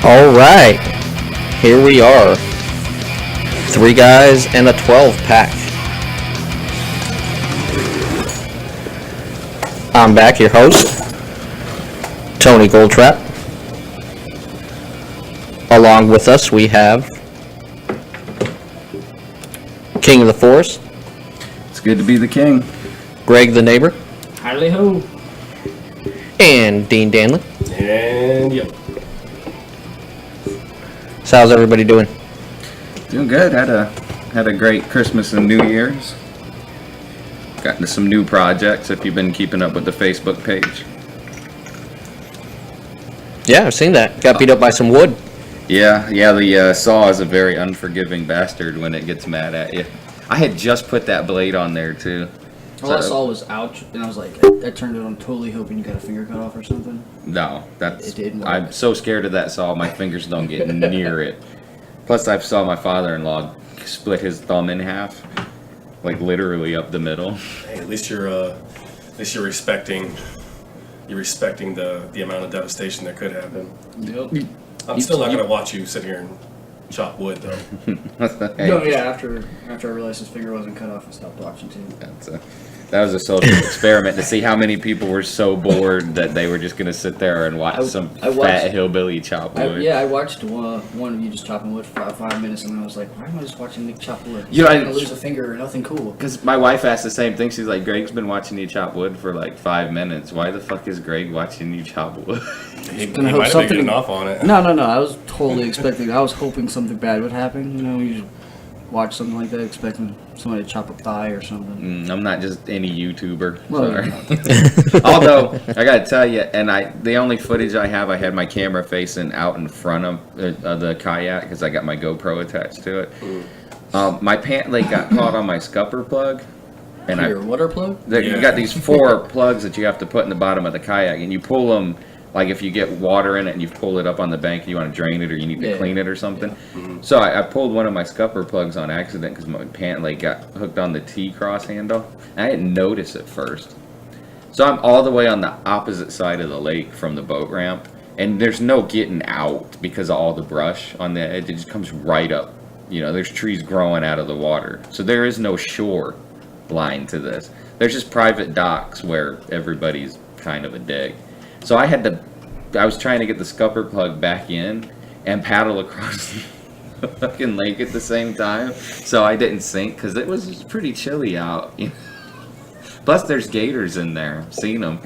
All right, here we are. 3 guys and a 12-pack. I'm back, your host, Tony Goldtrap. Along with us, we have King of the Forest. It's good to be the king. Greg the Neighbor. Howdy ho. And Dean Danley. And yep. So how's everybody doing? Doing good. Had a great Christmas and New Year's. Got into some new projects if you've been keeping up with the Facebook page. Yeah, I've seen that. Got beat up by some wood. Yeah, the saw is a very unforgiving bastard when it gets mad at you. I had just put that blade on there too. All I saw was ouch, and I was like, I turned it on totally hoping you got a finger cut off or something. No, It didn't work. I'm so scared of that saw, my fingers don't get near it. Plus, I saw my father-in-law split his thumb in half, like literally up the middle. Hey, at least you're respecting the amount of devastation that could happen. Yep. I'm still not gonna watch you sit here and chop wood though. No, yeah. After I realized his finger wasn't cut off, I stopped watching too. That was a social experiment to see how many people were so bored that they were just going to sit there and watch some fat hillbilly chop wood. I watched one of you just chopping wood for 5 minutes, and I was like, why am I just watching Nick chop wood? You know, I'm going to lose a finger or nothing cool. Because my wife asked the same thing. She's like, Greg's been watching you chop wood for like 5 minutes. Why the fuck is Greg watching you chop wood? He might have been getting off on it. No. I was totally expecting. I was hoping something bad would happen. You know, you just watch something like that, expecting somebody to chop a thigh or something. I'm not just any YouTuber. Well, Sorry. Although I gotta tell you, the only footage I had my camera facing out in front of the kayak because I got my GoPro attached to it. My pant leg got caught on my scupper plug. And Your water plug? You got these 4 plugs that you have to put in the bottom of the kayak, and you pull them. Like if you get water in it and you pull it up on the bank and you want to drain it or you need to clean it or something. Yeah. So I pulled one of my scupper plugs on accident because my pant leg got hooked on the T-cross handle. And I didn't notice at first. So I'm all the way on the opposite side of the lake from the boat ramp. And there's no getting out because of all the brush on the edge. It just comes right up. You know, there's trees growing out of the water. So there is no shore line to this. There's just private docks where everybody's kind of a dick. So I was trying to get the scupper plug back in and paddle across the fucking lake at the same time. So I didn't sink because it was just pretty chilly out. Plus there's gators in there. Seen them.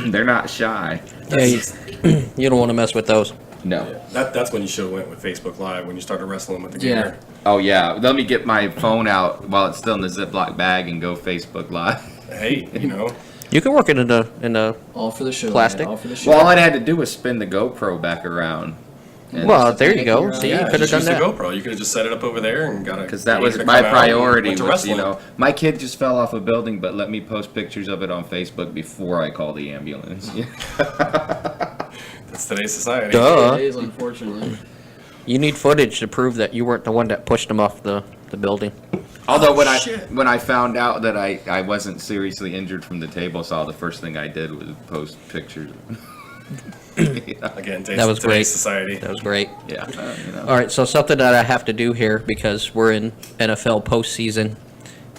They're not shy. Yeah, you don't want to mess with those. No. Yeah, that's when you should have went with Facebook Live when you started wrestling with the gator. Oh yeah. Let me get my phone out while it's still in the Ziploc bag and go Facebook Live. Hey, you know. You can work it in a all for the show. Plastic. Man, all for the show. Well, all I had to do was spin the GoPro back around. Well, there you go. See, you could have done that. The GoPro. You could have just set it up over there and got it. Because that was my priority. Was, my kid just fell off a building, but let me post pictures of it on Facebook before I call the ambulance. That's today's society. Duh. It is, unfortunately. You need footage to prove that you weren't the one that pushed him off the building. Although when I found out that I wasn't seriously injured from the table saw, the first thing I did was post pictures. Again, that was great. Society. That was great. Yeah. All right, so something that I have to do here because we're in NFL postseason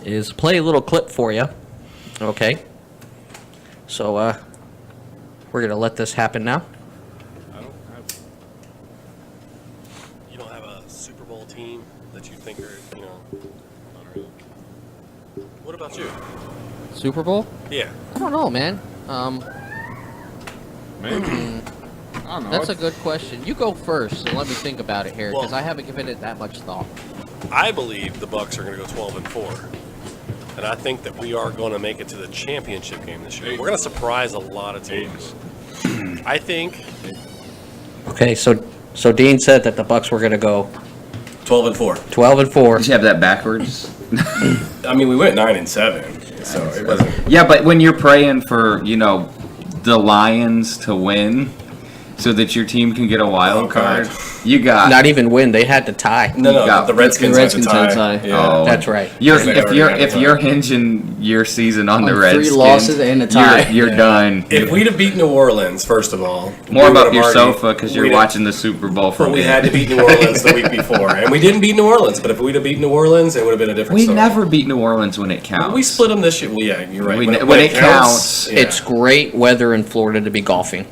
is play a little clip for you. Okay. So we're gonna let this happen now. You don't have a Super Bowl team that you think are, unreal. What about you? Super Bowl? Yeah. I don't know, man. Maybe. I don't know. That's a good question. You go first and let me think about it here because Well, I haven't given it that much thought. I believe the Bucks are going to go 12-4, and I think that we are going to make it to the championship game this year. We're going to surprise a lot of teams. I think Okay, so Dean said that the Bucks were gonna go 12-4. 12-4. Did you have that backwards? I mean, we went 9-7, so it wasn't. Yeah, but when you're praying for, the Lions to win, so that your team can get a wild Oh, God. card. You got Not even win. They had to tie. No, got- the Redskins, the Redskins had had to to tie. tie. Yeah. Oh. That's right. You're, They if already you're had a if tie. you're hinging your season on the On Redskins, 3 losses and a tie. you're done. If we'd have beat New Orleans, first of all, More we about would've your already- sofa because you're we'd- watching the Super Bowl from But we it. had to beat New Orleans the week before, and we didn't beat New Orleans. But if we'd have beat New Orleans, it would have been a different We story. never beat New Orleans when it counts. We split them this year. Well, yeah, you're right. When it counts, yeah. It's great weather in Florida to be golfing.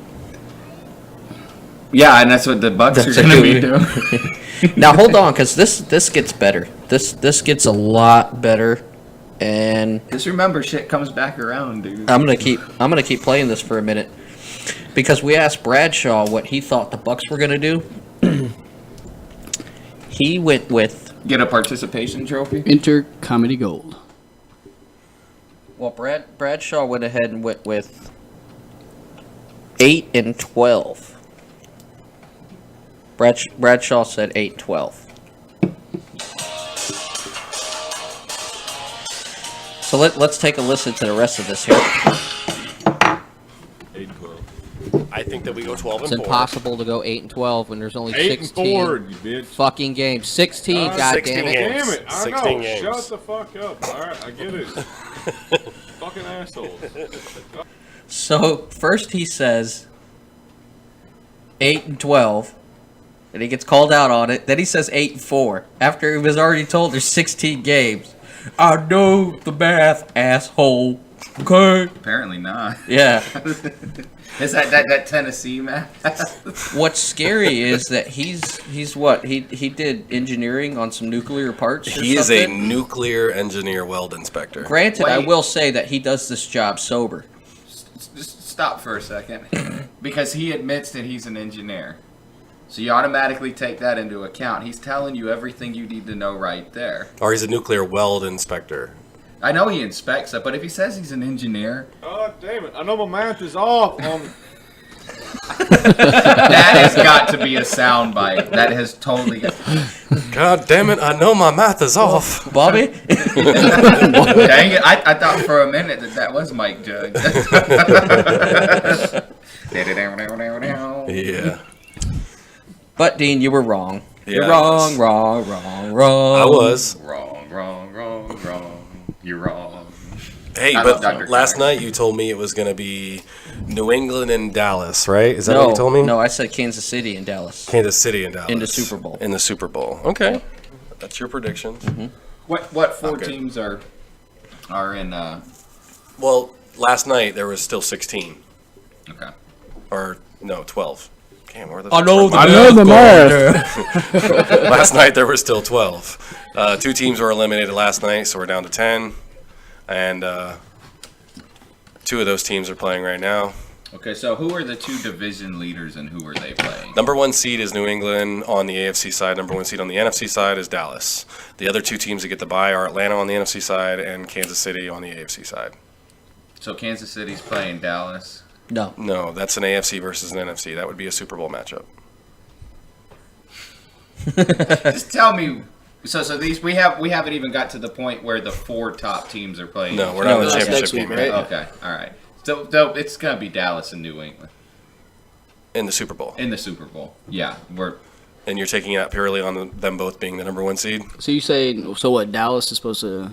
Yeah, and that's what the Bucks That's are going to a be good- doing. Now hold on, because this gets better. This gets a lot better, and Just remember, shit comes back around, dude. I'm gonna keep playing this for a minute because we asked Bradshaw what he thought the Bucks were gonna do. He went with Get a participation trophy. Enter Comedy Gold. well, Bradshaw went ahead and went with 8 and 12. Bradshaw said 8-12. So let's take a listen to the rest of this here. I think that we go 12 It's and 4. impossible to go 8 and 12 when there's only 8 and 16 4, you bitch. fucking games. 16, God 16 damn it. games. Damn it! I 16 know. games. Shut the fuck up. All right, I get it. Fucking assholes. So first he says 8 and 12, and he gets called out on it. Then he says 8 and 4 after he was already told there's 16 games. I know the math, asshole. Okay. Apparently not. Yeah. Is that Tennessee man? What's scary is that he's what he did engineering on some nuclear parts. Or He is a something. nuclear engineer weld inspector. Granted, I Wait. will say that he does this job sober. Just stop for a second, because he admits that he's an engineer. So you automatically take that into account. He's telling you everything you need to know right there. Or he's a nuclear weld inspector. I know he inspects it, but if he says he's an engineer, Oh, damn it. I know my math is off on... that has got to be a soundbite. That has totally got... God damn it, I know my math is off. Bobby. Dang it, I thought for a minute that was Mike Judge. Yeah. But Dean, you were wrong. You're Yeah, I wrong, was. wrong. I was. Wrong. You're wrong. Hey, I but love Dr. last Cox. night you told me it was going to be New England and Dallas, right? Is that what you told me? No, I said Kansas City and Dallas. Kansas City and Dallas. In the Super Bowl. In the Super Bowl. Okay. That's your predictions. What four Okay. teams are in? Well, last night there was still 16. Okay. Or, no, 12. Damn, where are the I know the math. Last night there were still 12. 2 teams were eliminated last night, so we're down to 10. And 2 of those teams are playing right now. Okay, so who are the 2 division leaders and who are they playing? Number 1 seed is New England on the AFC side. Number 1 seed on the NFC side is Dallas. The other 2 teams that get the bye are Atlanta on the NFC side and Kansas City on the AFC side. So Kansas City's playing Dallas. No. No, that's an AFC versus an NFC. That would be a Super Bowl matchup. Just tell me. So these we haven't even got to the point where the 4 top teams are playing. No, we're not in the that's championship next week, game right? yet. Okay, all right. So it's gonna be Dallas and New England In the Super Bowl. in the Super Bowl. Yeah, And you're taking it purely on them both being the number 1 seed? So you say, so what, Dallas is supposed to,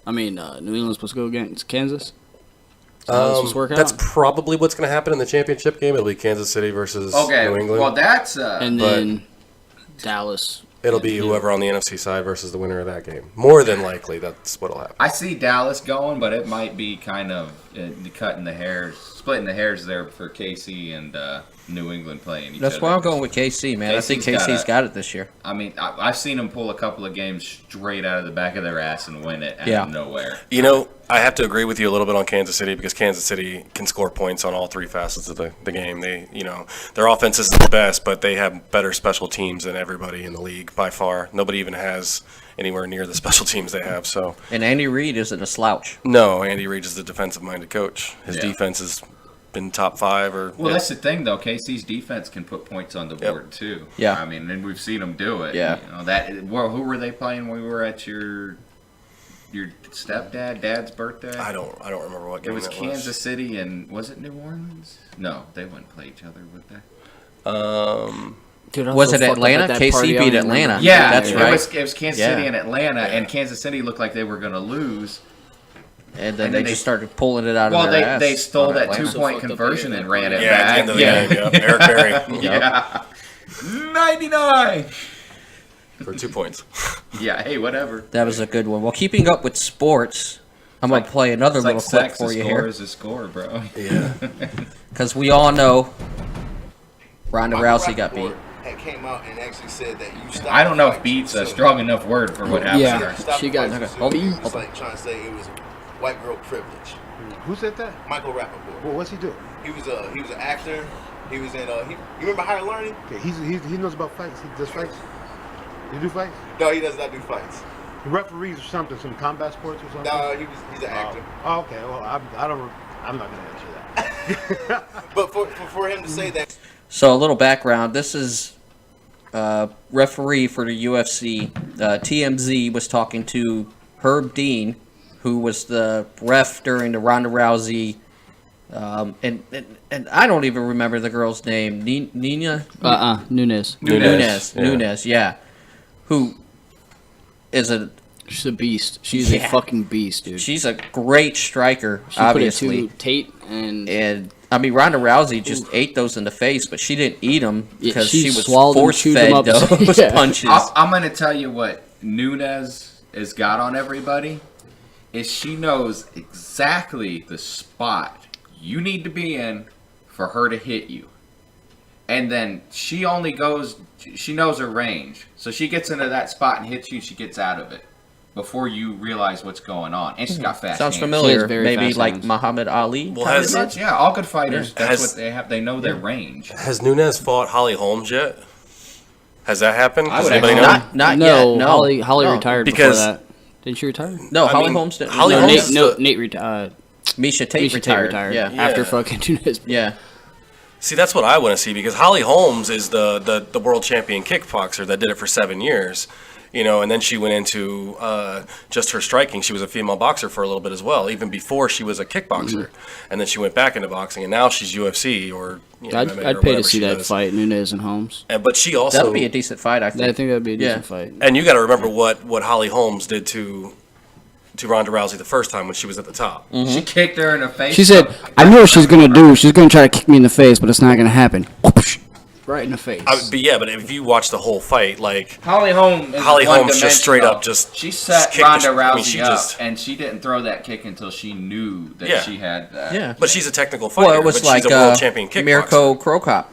New England's supposed to go against Kansas? So how does this work out? That's probably what's going to happen in the championship game. It'll be Kansas City versus okay. New England. Well, that's and then Dallas. It'll be whoever on the NFC side versus the winner of that game. More than likely, that's what'll happen. I see Dallas going, but it might be kind of splitting the hairs there for KC and New England playing each That's other. why I'm going with KC, man. I think KC's KC's got it this year. I mean, I've seen them pull a couple of games straight out of the back of their ass and win it out Yeah. of nowhere. You know, I have to agree with you a little bit on Kansas City because Kansas City can score points on all 3 facets of the game. They, their offense isn't the best, but they have better special teams than everybody in the league by far. Nobody even has anywhere near the special teams they have. So, And Andy Reid isn't a slouch. no, Andy Reid is the defensive-minded coach. His Yeah. defense has been top 5 or Well, that's the thing, though. KC's defense can put points on the board too. Yeah. I mean, and we've seen them do it. Yeah. Who were they playing when we were at your dad's birthday? I don't remember what game It was that Kansas City and was it New Orleans? No, they wouldn't play each other, would they? Dude, I Was so it fucked up Atlanta? at that KC party, I beat don't even Atlanta. remember. Yeah, That's it right. was Kansas City Yeah. and Atlanta, and Kansas City looked like they were going to lose. And then And they then just started pulling it out of Well, their ass. they stole on that Atlanta. 2-point fucked up conversion they and did. ran it Yeah, at back. the end of the game. Yep. Eric Berry Yeah. 99. for 2 points. Yeah, hey, whatever. That was a good one. Well, keeping up with sports, I'm going to play another It's little like clip sex, for a you score here. is a score, bro. Yeah. Because we all know Ronda Michael Rousey got beat. Rappaport had came out and actually said that you stopped I don't know if fights. beat's a So, strong enough word for what happened Yeah. to her. stop She got- fights. okay, So hold- he was hold- like trying to say it was white girl privilege. Who said that? Michael Rappaport. Well, what's he do? He was an actor. He was in you remember Higher Learning? Okay, he knows about fights. He does fights. You do fights? No, he does not do fights. He referees or something, some combat sports or something. No, he's an actor. Oh, okay. Well, I'm not gonna answer that. But for him to say that, So a little background. This is referee for the UFC. TMZ was talking to Herb Dean, who was the ref during the Ronda Rousey. And I don't even remember the girl's name. Nina? Nunes. Nunes, yeah. Who is She's a beast. She's Yeah. a fucking beast, dude. she's a great striker, She obviously. put it to Tate and And I mean, Ronda Rousey just ate those in the face, but she didn't eat them Yeah, because she she was swallowed them, force chewed fed them up. those Yeah. punches. I'm going to tell you what Nunez has got on everybody is she knows exactly the spot you need to be in for her to hit you. And then she knows her range. So she gets into that spot and hits you, she gets out of it before you realize what's going on. And she's got fast Sounds hands. familiar. very Maybe fast like hands. Muhammad Ali. Well, kind has- of? Pretty much, yeah, all good fighters. That's Has- what they have. They know their range. Has Nunes fought Holly Holmes yet? Has that happened? I Does would anybody know? actually- Not no, yet. No, Holly no. retired Because- before that. Didn't she retire? No, I Holly mean, Holmes didn't. Holly no, Holmes- Nate retired. Misha Tate retired. Yeah. After Yeah. fucking Nunes. Yeah. See, that's what I want to see because Holly Holmes is the world champion kickboxer that did it for 7 years, and then she went into just her striking. She was a female boxer for a little bit as well, even before she was a kickboxer, and then she went back into boxing, and now she's UFC or MMA I'd or pay to whatever see she that does. fight, Nunes and Holmes. But she also, That would be a decent fight, I think. I think that'd be a decent Yeah. fight. and you got to remember what Holly Holmes did to Ronda Rousey the first time when she was at the top. She kicked her in the face. She said, "I know what she's gonna do. She's gonna try to kick me in the face, but it's not gonna happen." Right in the face. But if you watch the whole fight, like Holly Holmes just straight up just she set kicked Ronda the- I mean, Rousey she up, just- and she didn't throw that kick until she knew that Yeah. she had that. Yeah. but she's a technical fighter. Well, it was but like she's a world champion kickboxer. Mirko Krokop.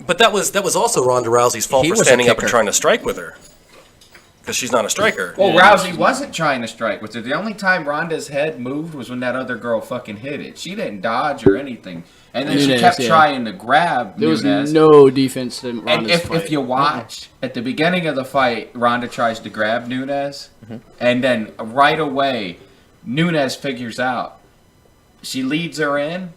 But that was also Ronda Rousey's fault He for was a standing up and kicker. trying to strike with her. Because she's not a striker. Well, Rousey wasn't trying to strike with her. The only time Ronda's head moved was when that other girl fucking hit it. She didn't dodge or anything, and then she Nunes, kept yeah. trying to grab there was Nunes. no defense in And Ronda's fight. if you watch at the beginning of the fight, Ronda tries to grab Nunes, and then right away, Nunes figures out. She leads her in,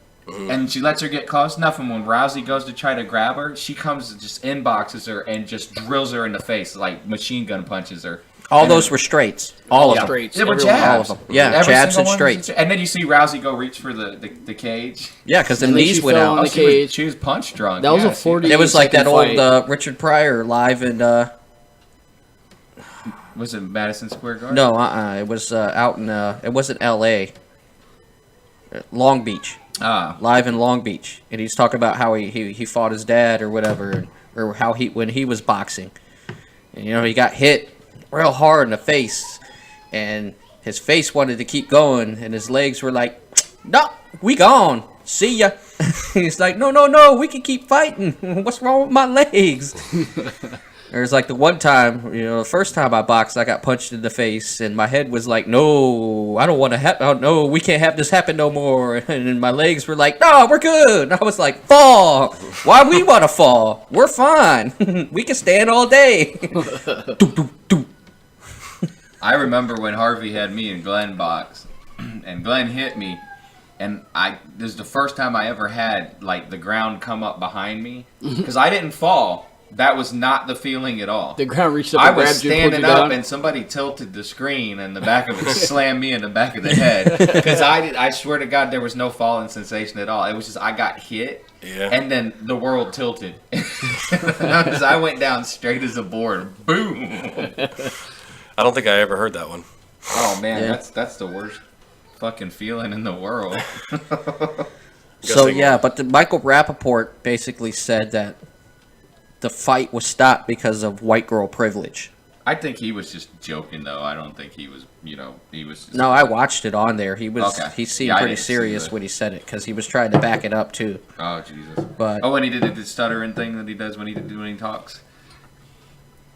and she lets her get close enough. And when Rousey goes to try to grab her, she comes and just inboxes her and just drills her in the face, like machine gun punches her. All And those then- were straights. All of them. Straights. They were everyone. jabs. all of them. Yeah, Every jabs single and one was straights. And then you see Rousey go reach for the cage. Yeah, because the And then knees she went fell out. on the she was, cage. she was punch drunk. That was yeah, a 40. It was like that second old fight. Richard Pryor live in Was it Madison Square Garden? no, it was out in it wasn't L.A. Long Beach, live in Long Beach, and he's talking about how he fought his dad or whatever, or how when he was boxing, and he got hit real hard in the face, and his face wanted to keep going, and his legs were like, "No, we gone. See ya." He's like, "No, we can keep fighting. What's wrong with my legs?" There's like the one time, the first time I boxed, I got punched in the face, and my head was like, "No, I don't want to oh, no, we can't have this happen no more." And then my legs were like, "No, we're good." And I was like, "Fall? Why we want to fall? We're fine. We can stand all day." Doop, doop, doop. I remember when Harvey had me and Glenn box, and Glenn hit me, and this is the first time I ever had like the ground come up behind me, because I didn't fall. That was not the feeling at all. The ground reached up I and was grabbed you and pulled you standing up down. and somebody tilted the screen and the back of it slammed me in the back of the head. Because I swear to God, there was no falling sensation at all. It was just I got hit. Yeah. And then the world tilted. Because I went down straight as a board. Boom. I don't think I ever heard that one. Oh man, Yeah. that's the worst fucking feeling in the world. So Guessing- yeah, but Michael Rappaport basically said that the fight was stopped because of white girl privilege. I think he was just joking though. I don't think he was, he was just, No, I watched it on there. He was Okay. he seemed Yeah, I pretty didn't see serious that. when he said it because he was trying to back it up too. Oh Jesus. But Oh, when he did the stuttering thing that he does when he talks.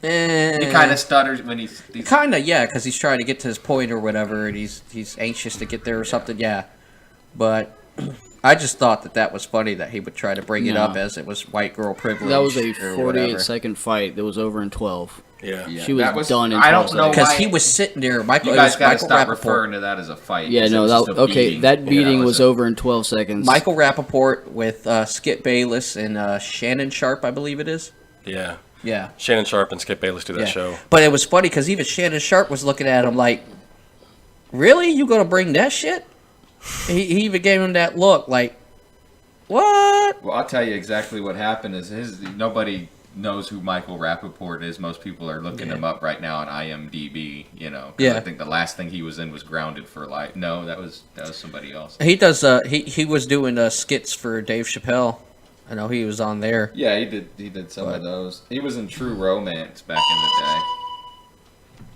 He he kind of stutters when he's kind of yeah, because he's trying to get to his point or whatever, and he's anxious to get there or something. Yeah, but I just thought that was funny that he would try to bring it No. up as it was white girl privilege. That was a or whatever. 48-second fight that was over in 12. Yeah. Yeah, She was that done in I don't 12 know seconds. Because why he was sitting there. Michael, you it guys was got to Michael stop Rappaport. referring to that as a fight. Yeah, 'cause it no, was that, just a okay, beating, that you know, beating it was a- over in 12 seconds. Michael Rappaport with Skip Bayless and Shannon Sharp, I believe it is. Yeah. Yeah. Shannon Sharp and Skip Bayless do that Yeah. show. But it was funny because even Shannon Sharp was looking at him like, really? You gonna bring that shit? He even gave him that look like, what? Well, I'll tell you exactly what happened. Nobody knows who Michael Rappaport is. Most people are looking him up right now on IMDb. 'Cause Yeah. I think the last thing he was in was Grounded for Life. No, that was somebody else. He does. He was doing skits for Dave Chappelle. I know he was on there. Yeah, he did some of those. He was in True Romance back in the day.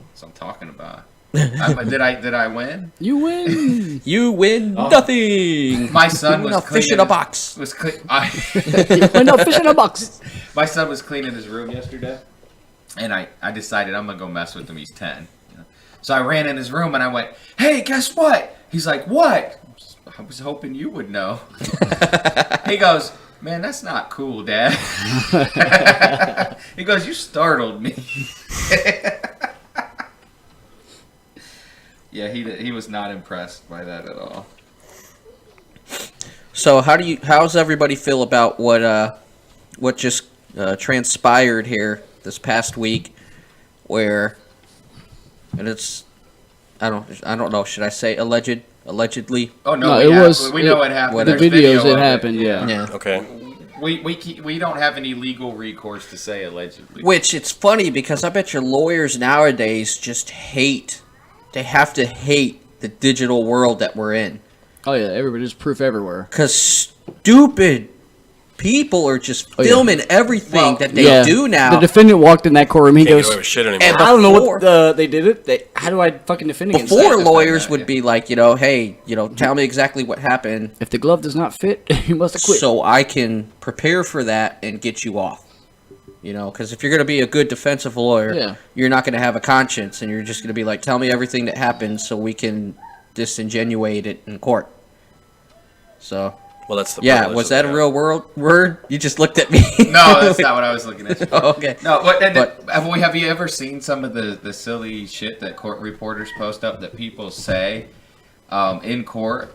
That's what I'm talking about. Did I win? You win! You win nothing. My son You was win a fish cleaning in a his- box. Was cle- Went up fish in a box. My son was cleaning his room yesterday, and I decided I'm gonna go mess with him. He's 10. So I ran in his room and I went, "Hey, guess what?" He's like, "What?" I was hoping you would know. He goes, "Man, that's not cool, Dad." He goes, "You startled me." Yeah, he was not impressed by that at all. So how's everybody feel about what just transpired here this past week, where, and it's, I don't know, should I say allegedly? Oh no, No, we it have- was- we know it happened. whatever. The There's videos, video it of happened, yeah. Yeah. Okay. We don't have any legal recourse to say allegedly. Which it's funny because I bet your lawyers nowadays just hate. They have to hate the digital world that we're in. Oh yeah, everybody's proof everywhere. Because stupid people are just Oh, yeah. filming everything Well, that they do now. The defendant walked in that courtroom. He Can't get goes, away with shit And anymore. I don't know before- what they did it. How do I fucking defend against Before that? lawyers that, would yeah. be like, hey, tell me exactly what happened If the glove does not fit, you must have quit. so I can prepare for that and get you off. Because if you're going to be a good defensive lawyer, Yeah. you're not going to have a conscience, and you're just going to be like, tell me everything that happened so we can disingenuate it in court. So, Well, that's the yeah, privilege was that that a they real word? You just looked at me. No, that's not what I was looking at. Oh, okay. No, But- have you ever seen some of the silly shit that court reporters post up that people say in court,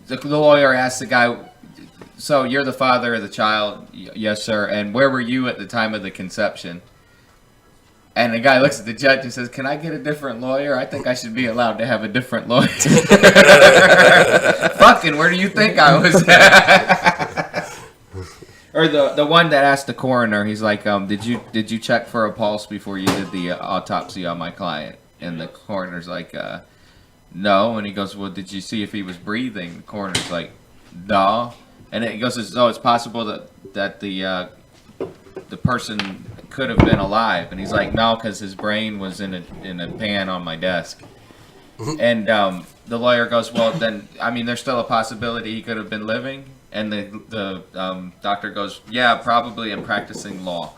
the lawyer asks the guy, "So you're the father of the child?" "Yes, sir." "And where were you at the time of the conception?" And the guy looks at the judge and says, "Can I get a different lawyer? I think I should be allowed to have a different lawyer." Fucking, where do you think I was at? Or the one that asked the coroner, he's like, did you check for a pulse before you did the autopsy on my client? And the coroner's like, no. And he goes, well, did you see if he was breathing? The coroner's like, no. And he goes, so it's possible that the person could have been alive. And he's like, no, because his brain was in a pan on my desk. And the lawyer goes, well, then, I mean, there's still a possibility he could have been living. And the doctor goes, yeah, probably in practicing law.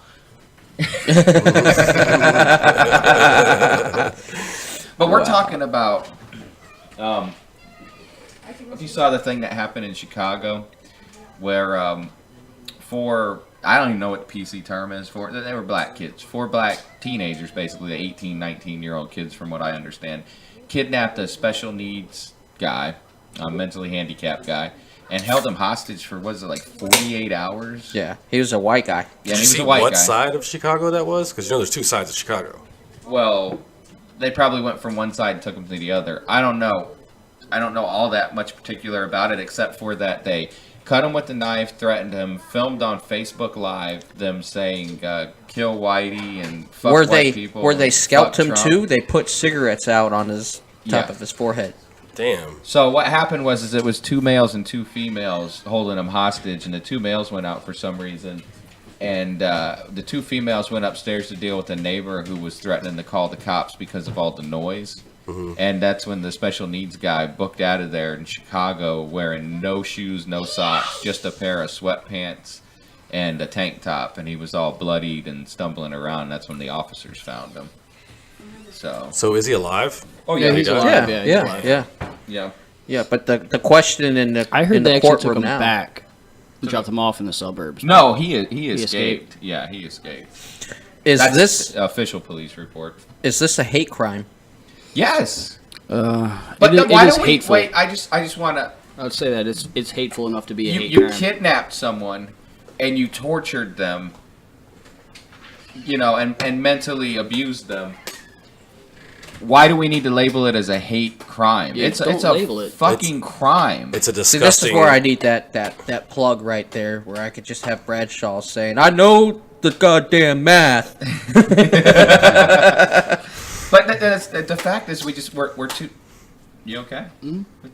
But we're talking about, if you saw the thing that happened in Chicago, where I don't even know what the PC term is for, they were black kids, 4 black teenagers, basically, 18, 19-year-old kids, from what I understand, kidnapped a special needs guy, a mentally handicapped guy, and held him hostage for, what is it, like 48 hours? Yeah, he was a white guy. Yeah, Did he you was see a white what guy. side of Chicago that was? Because there's two sides of Chicago. Well, they probably went from one side and took him to the other. I don't know. I don't know all that much particular about it, except for that they cut him with the knife, threatened him, filmed on Facebook Live them saying "kill Whitey" and "fuck white people." Where they and scalped "fuck him Trump." too? They put cigarettes out on his top Yeah. of his forehead. Damn. So what happened was it was 2 males and 2 females holding him hostage, and the 2 males went out for some reason, and the 2 females went upstairs to deal with a neighbor who was threatening to call the cops because of all the noise. And that's when the special needs guy booked out of there in Chicago wearing no shoes, no socks, just a pair of sweatpants and a tank top, and he was all bloodied and stumbling around. That's when the officers found him. So is he alive? oh Yeah, he's alive. Yeah, he's yeah, alive. yeah, yeah. yeah. But the question in the I heard in they the actually took courtroom him now. back. Dropped him off in the suburbs. No, he escaped. escaped. Yeah, he escaped. Is That's this the official police report? a hate crime? Yes. But But then it why is don't we hateful. wait? I just want to. I would say that it's hateful enough to be a hate You crime. kidnapped someone, and you tortured them. You know, and mentally abused them. Why do we need to label it as a hate crime? Yeah, it's don't a label it. fucking crime. It's a See, disgusting. this is where I need that plug right there, where I could just have Bradshaw saying, "I know the goddamn math." But the fact is, we're too. You okay?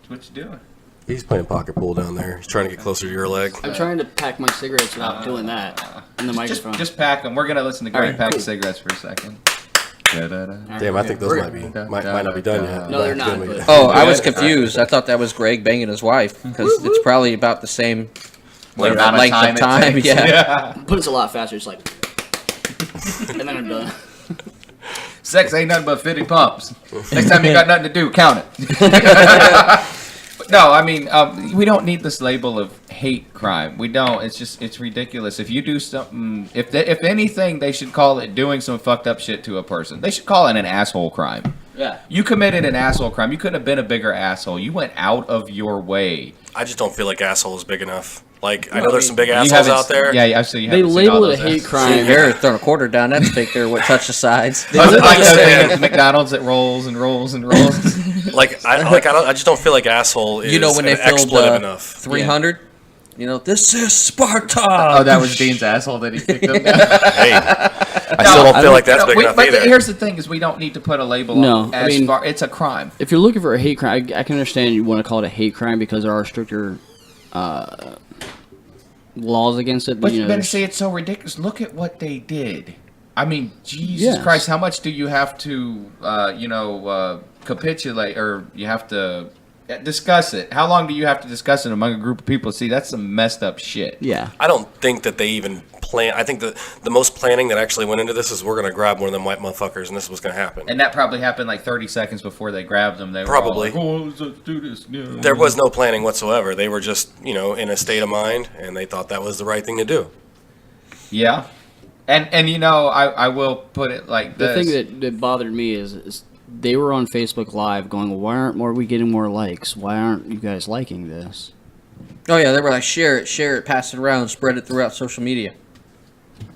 What you doing? He's playing pocket pool down there. He's trying to get closer to your leg. I'm trying to pack my cigarettes without doing that in the microphone. Just pack them. We're gonna listen to Greg Alright, pack cool. cigarettes for a second. Damn, I think those might not be done yet. No, they're not, Good. but- Oh, I was confused. I thought that was Greg banging his wife because it's probably about the same What length of time. it takes. Yeah. But it's a lot faster. It's like, and then I'm done. Sex ain't nothing but 50 pumps. Next time you got nothing to do, count it. But no, I mean, we don't need this label of hate crime. We don't. It's ridiculous. If you do something, if anything, they should call it doing some fucked up shit to a person. They should call it an asshole crime. Yeah. You committed an asshole crime. You couldn't have been a bigger asshole. You went out of your way. I just don't feel like asshole is big enough. Like, I know there's some big assholes haven't- out there. Yeah, I see. They label it a hate crime. Here, throwing a quarter down that stick there would touch the sides. I thing at McDonald's that rolls and rolls and rolls. I just don't feel like asshole is You know when they an filmed expletive enough. 300? You know, this is Sparta. Oh, that was Dean's asshole that he picked up. Hey, I still don't feel like that's big enough but either. here's the thing: is we don't need to put a label No, on. I mean- It's a crime. If you're looking for a hate crime, I can understand you want to call it a hate crime because there are stricter laws against it. But you you know, better there's- say it's so ridiculous. Look at what they did. I mean, Jesus Yes. Christ, how much do you have to, capitulate, or you have to discuss it? How long do you have to discuss it among a group of people? See, that's some messed up shit. yeah. I don't think that they even plan. I think the most planning that actually went into this is we're going to grab one of them white motherfuckers, and this is what's going to happen. And that probably happened like 30 seconds before they grabbed them. They were Probably. all like, oh, let's do this. Yeah. There was no planning whatsoever. They were just, in a state of mind, and they thought that was the right thing to do. Yeah. And I will put it like The this. thing that bothered me is they were on Facebook Live going, well, why aren't we getting more likes? Why aren't you guys liking this? Oh, yeah, they were like, share it, pass it around, spread it throughout social media.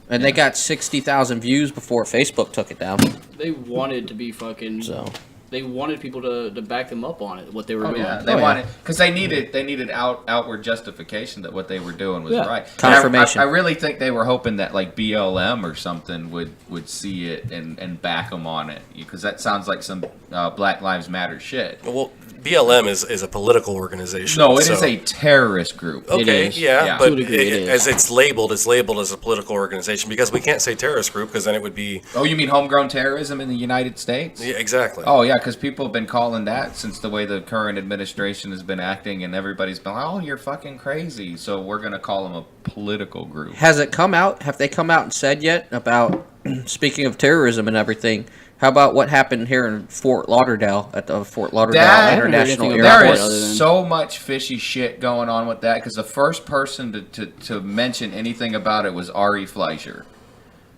And they got 60,000 views before Facebook took it down. They wanted to be fucking. So They wanted people to back them up on it, what they were Oh doing. yeah, they wanted because they needed outward justification that what they were doing was Yeah. right. Confirmation. And I really think they were hoping that like BLM or something would see it and back them on it because that sounds like some Black Lives Matter shit. Well, BLM is a political organization. No, it so- is a terrorist group. Okay, is. yeah, Yeah. but To a degree, it is. as it's labeled as a political organization because we can't say terrorist group because then it would be Oh, you mean homegrown terrorism in the United States? yeah, exactly. Oh yeah, because people have been calling that since the way the current administration has been acting, and everybody's been like, "Oh, you're fucking crazy." So we're gonna call them a political group. has it come out? Have they come out and said yet about, speaking of terrorism and everything, how about what happened here in Fort Lauderdale at the Fort Lauderdale That- International anything Airport? about There it other is than- so much fishy shit going on with that because the first person to mention anything about it was Ari Fleischer,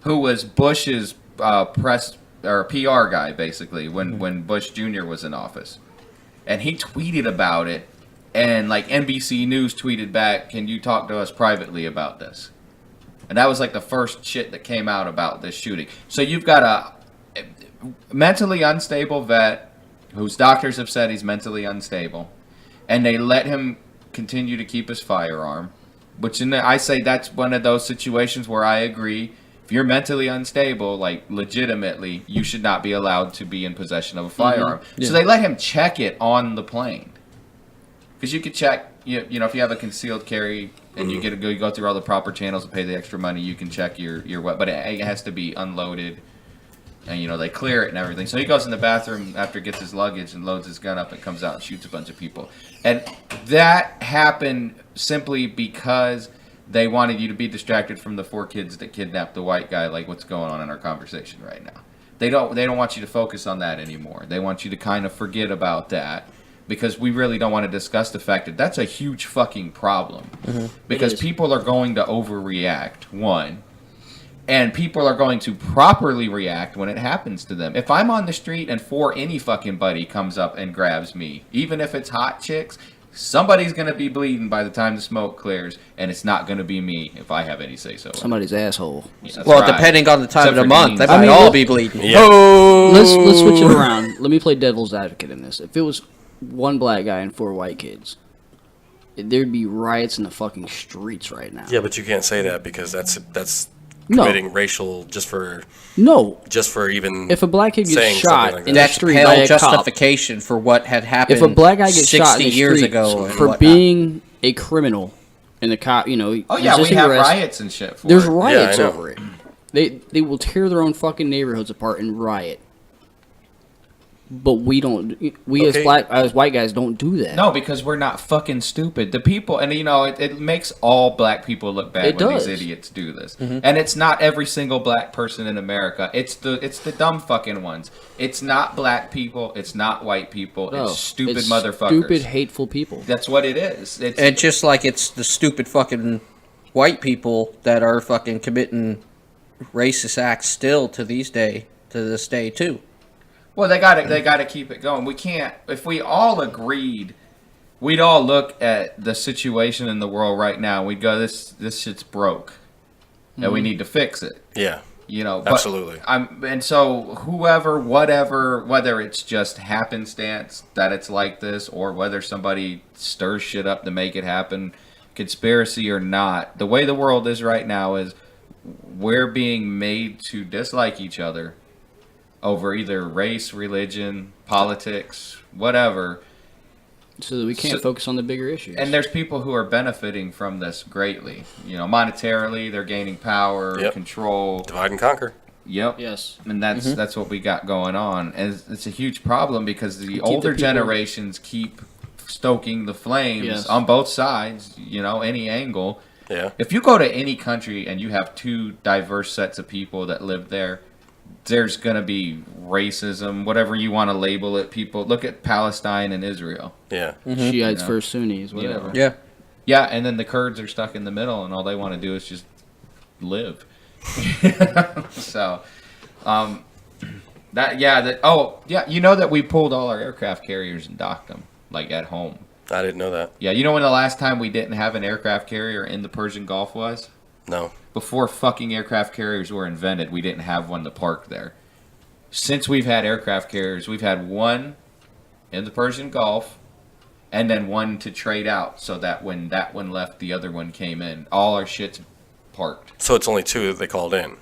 who was Bush's press or PR guy basically when Bush Jr. was in office, and he tweeted about it, And like NBC News tweeted back, "Can you talk to us privately about this?" And that was like the first shit that came out about this shooting. So you've got a mentally unstable vet whose doctors have said he's mentally unstable, and they let him continue to keep his firearm. Which I say that's one of those situations where I agree. If you're mentally unstable, like legitimately, you should not be allowed to be in possession of a firearm. So they let him check it on the plane. Because you could check, you know, if you have a concealed carry and you go through all the proper channels and pay the extra money, you can check your weapon. But it has to be unloaded, and you know they clear it and everything. So he goes in the bathroom after he gets his luggage and loads his gun up and comes out and shoots a bunch of people. And that happened simply because they wanted you to be distracted from the 4 kids that kidnapped the white guy, like what's going on in our conversation right now. They don't want you to focus on that anymore. They want you to kind of forget about that. Because we really don't want to discuss the fact that that's a huge fucking problem. Because people are going to overreact, one. And people are going to properly react when it happens to them. If I'm on the street and any fucking buddy comes up and grabs me, even if it's hot chicks, somebody's going to be bleeding by the time the smoke clears. And it's not going to be me if I have any say-so. Somebody's asshole. Yeah, Well, right. depending on the time Except of the for month, they Dean's. might all be bleeding. Yeah. Let's switch it around. Let me play devil's advocate in this. If it was 1 black guy and 4 white kids, there'd be riots in the fucking streets right now. Yeah, but you can't say that because that's No. committing racial just for even. If a black kid gets saying shot something like in that. the That's street by pale a cop, justification for what had happened if a black guy gets 60 shot in the years street ago and for whatnot. being a criminal, and the cop, you know, Oh, yeah, we resisting have arrest, riots and shit for There's it. riots Yeah, I know. over it. They will tear their own fucking neighborhoods apart and riot. But we don't. We Okay. as white guys don't do that. No, because we're not fucking stupid. The people, and you know, it makes all black people look bad It when does. these idiots do this. And it's not every single black person in America. It's the dumb fucking ones. It's not black people. It's not white people. No, it's stupid it's motherfuckers. Stupid, hateful people. That's what it is. It's And just like it's the stupid fucking white people that are fucking committing racist acts still to this day too. well, they gotta keep it going. We can't. If we all agreed, we'd all look at the situation in the world right now. We'd go, this shit's broke, and we need to fix it. Yeah. You know, but Absolutely. And so whoever, whatever, whether it's just happenstance that it's like this, or whether somebody stirs shit up to make it happen, conspiracy or not, the way the world is right now is we're being made to dislike each other over either race, religion, politics, whatever. So that we can't So- focus on the bigger issues. And there's people who are benefiting from this greatly. You know, monetarily, they're gaining power, Yep. control. Divide and conquer. Yep. yes. And that's what we got going on. And it's a huge problem because the the older people- generations keep stoking the flames Yes. on both sides, you know, any angle. Yeah. If you go to any country and you have 2 diverse sets of people that live there, there's going to be racism, whatever you want to label it. People look at Palestine and Israel. Yeah. Shiites Yeah. versus Sunnis, You know. whatever. Yeah. Yeah, and then the Kurds are stuck in the middle, and all they want to do is just live. So, you know that we pulled all our aircraft carriers and docked them, like at home. I didn't know that. Yeah, you know when the last time we didn't have an aircraft carrier in the Persian Gulf was? No. Before fucking aircraft carriers were invented, we didn't have one to park there. Since we've had aircraft carriers, we've had one in the Persian Gulf, and then one to trade out, so that when that one left, the other one came in. All our shit's parked. So it's only 2 that they called in.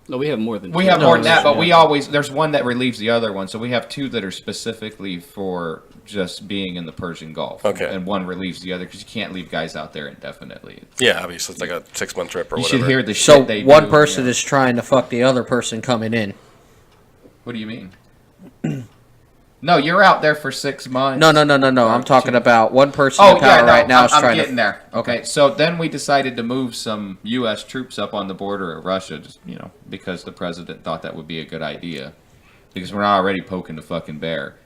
No, we have more than We two. have more than that, but yeah. there's one that relieves the other one, so we have 2 that are specifically for just being in the Persian Gulf. Okay. And one relieves the other, because you can't leave guys out there indefinitely. Yeah, obviously it's like a 6-month trip or You whatever. should hear the So shit they do. one person yeah. is trying to fuck the other person coming in. What do you mean? No, you're out there for 6 months. No. I'm talking about one person in Oh, power yeah, no, right now is I'm trying getting to. there. Okay, so then we decided to move some U.S. troops up on the border of Russia, just, you know, because the president thought that would be a good idea. Because we're not already poking the fucking bear.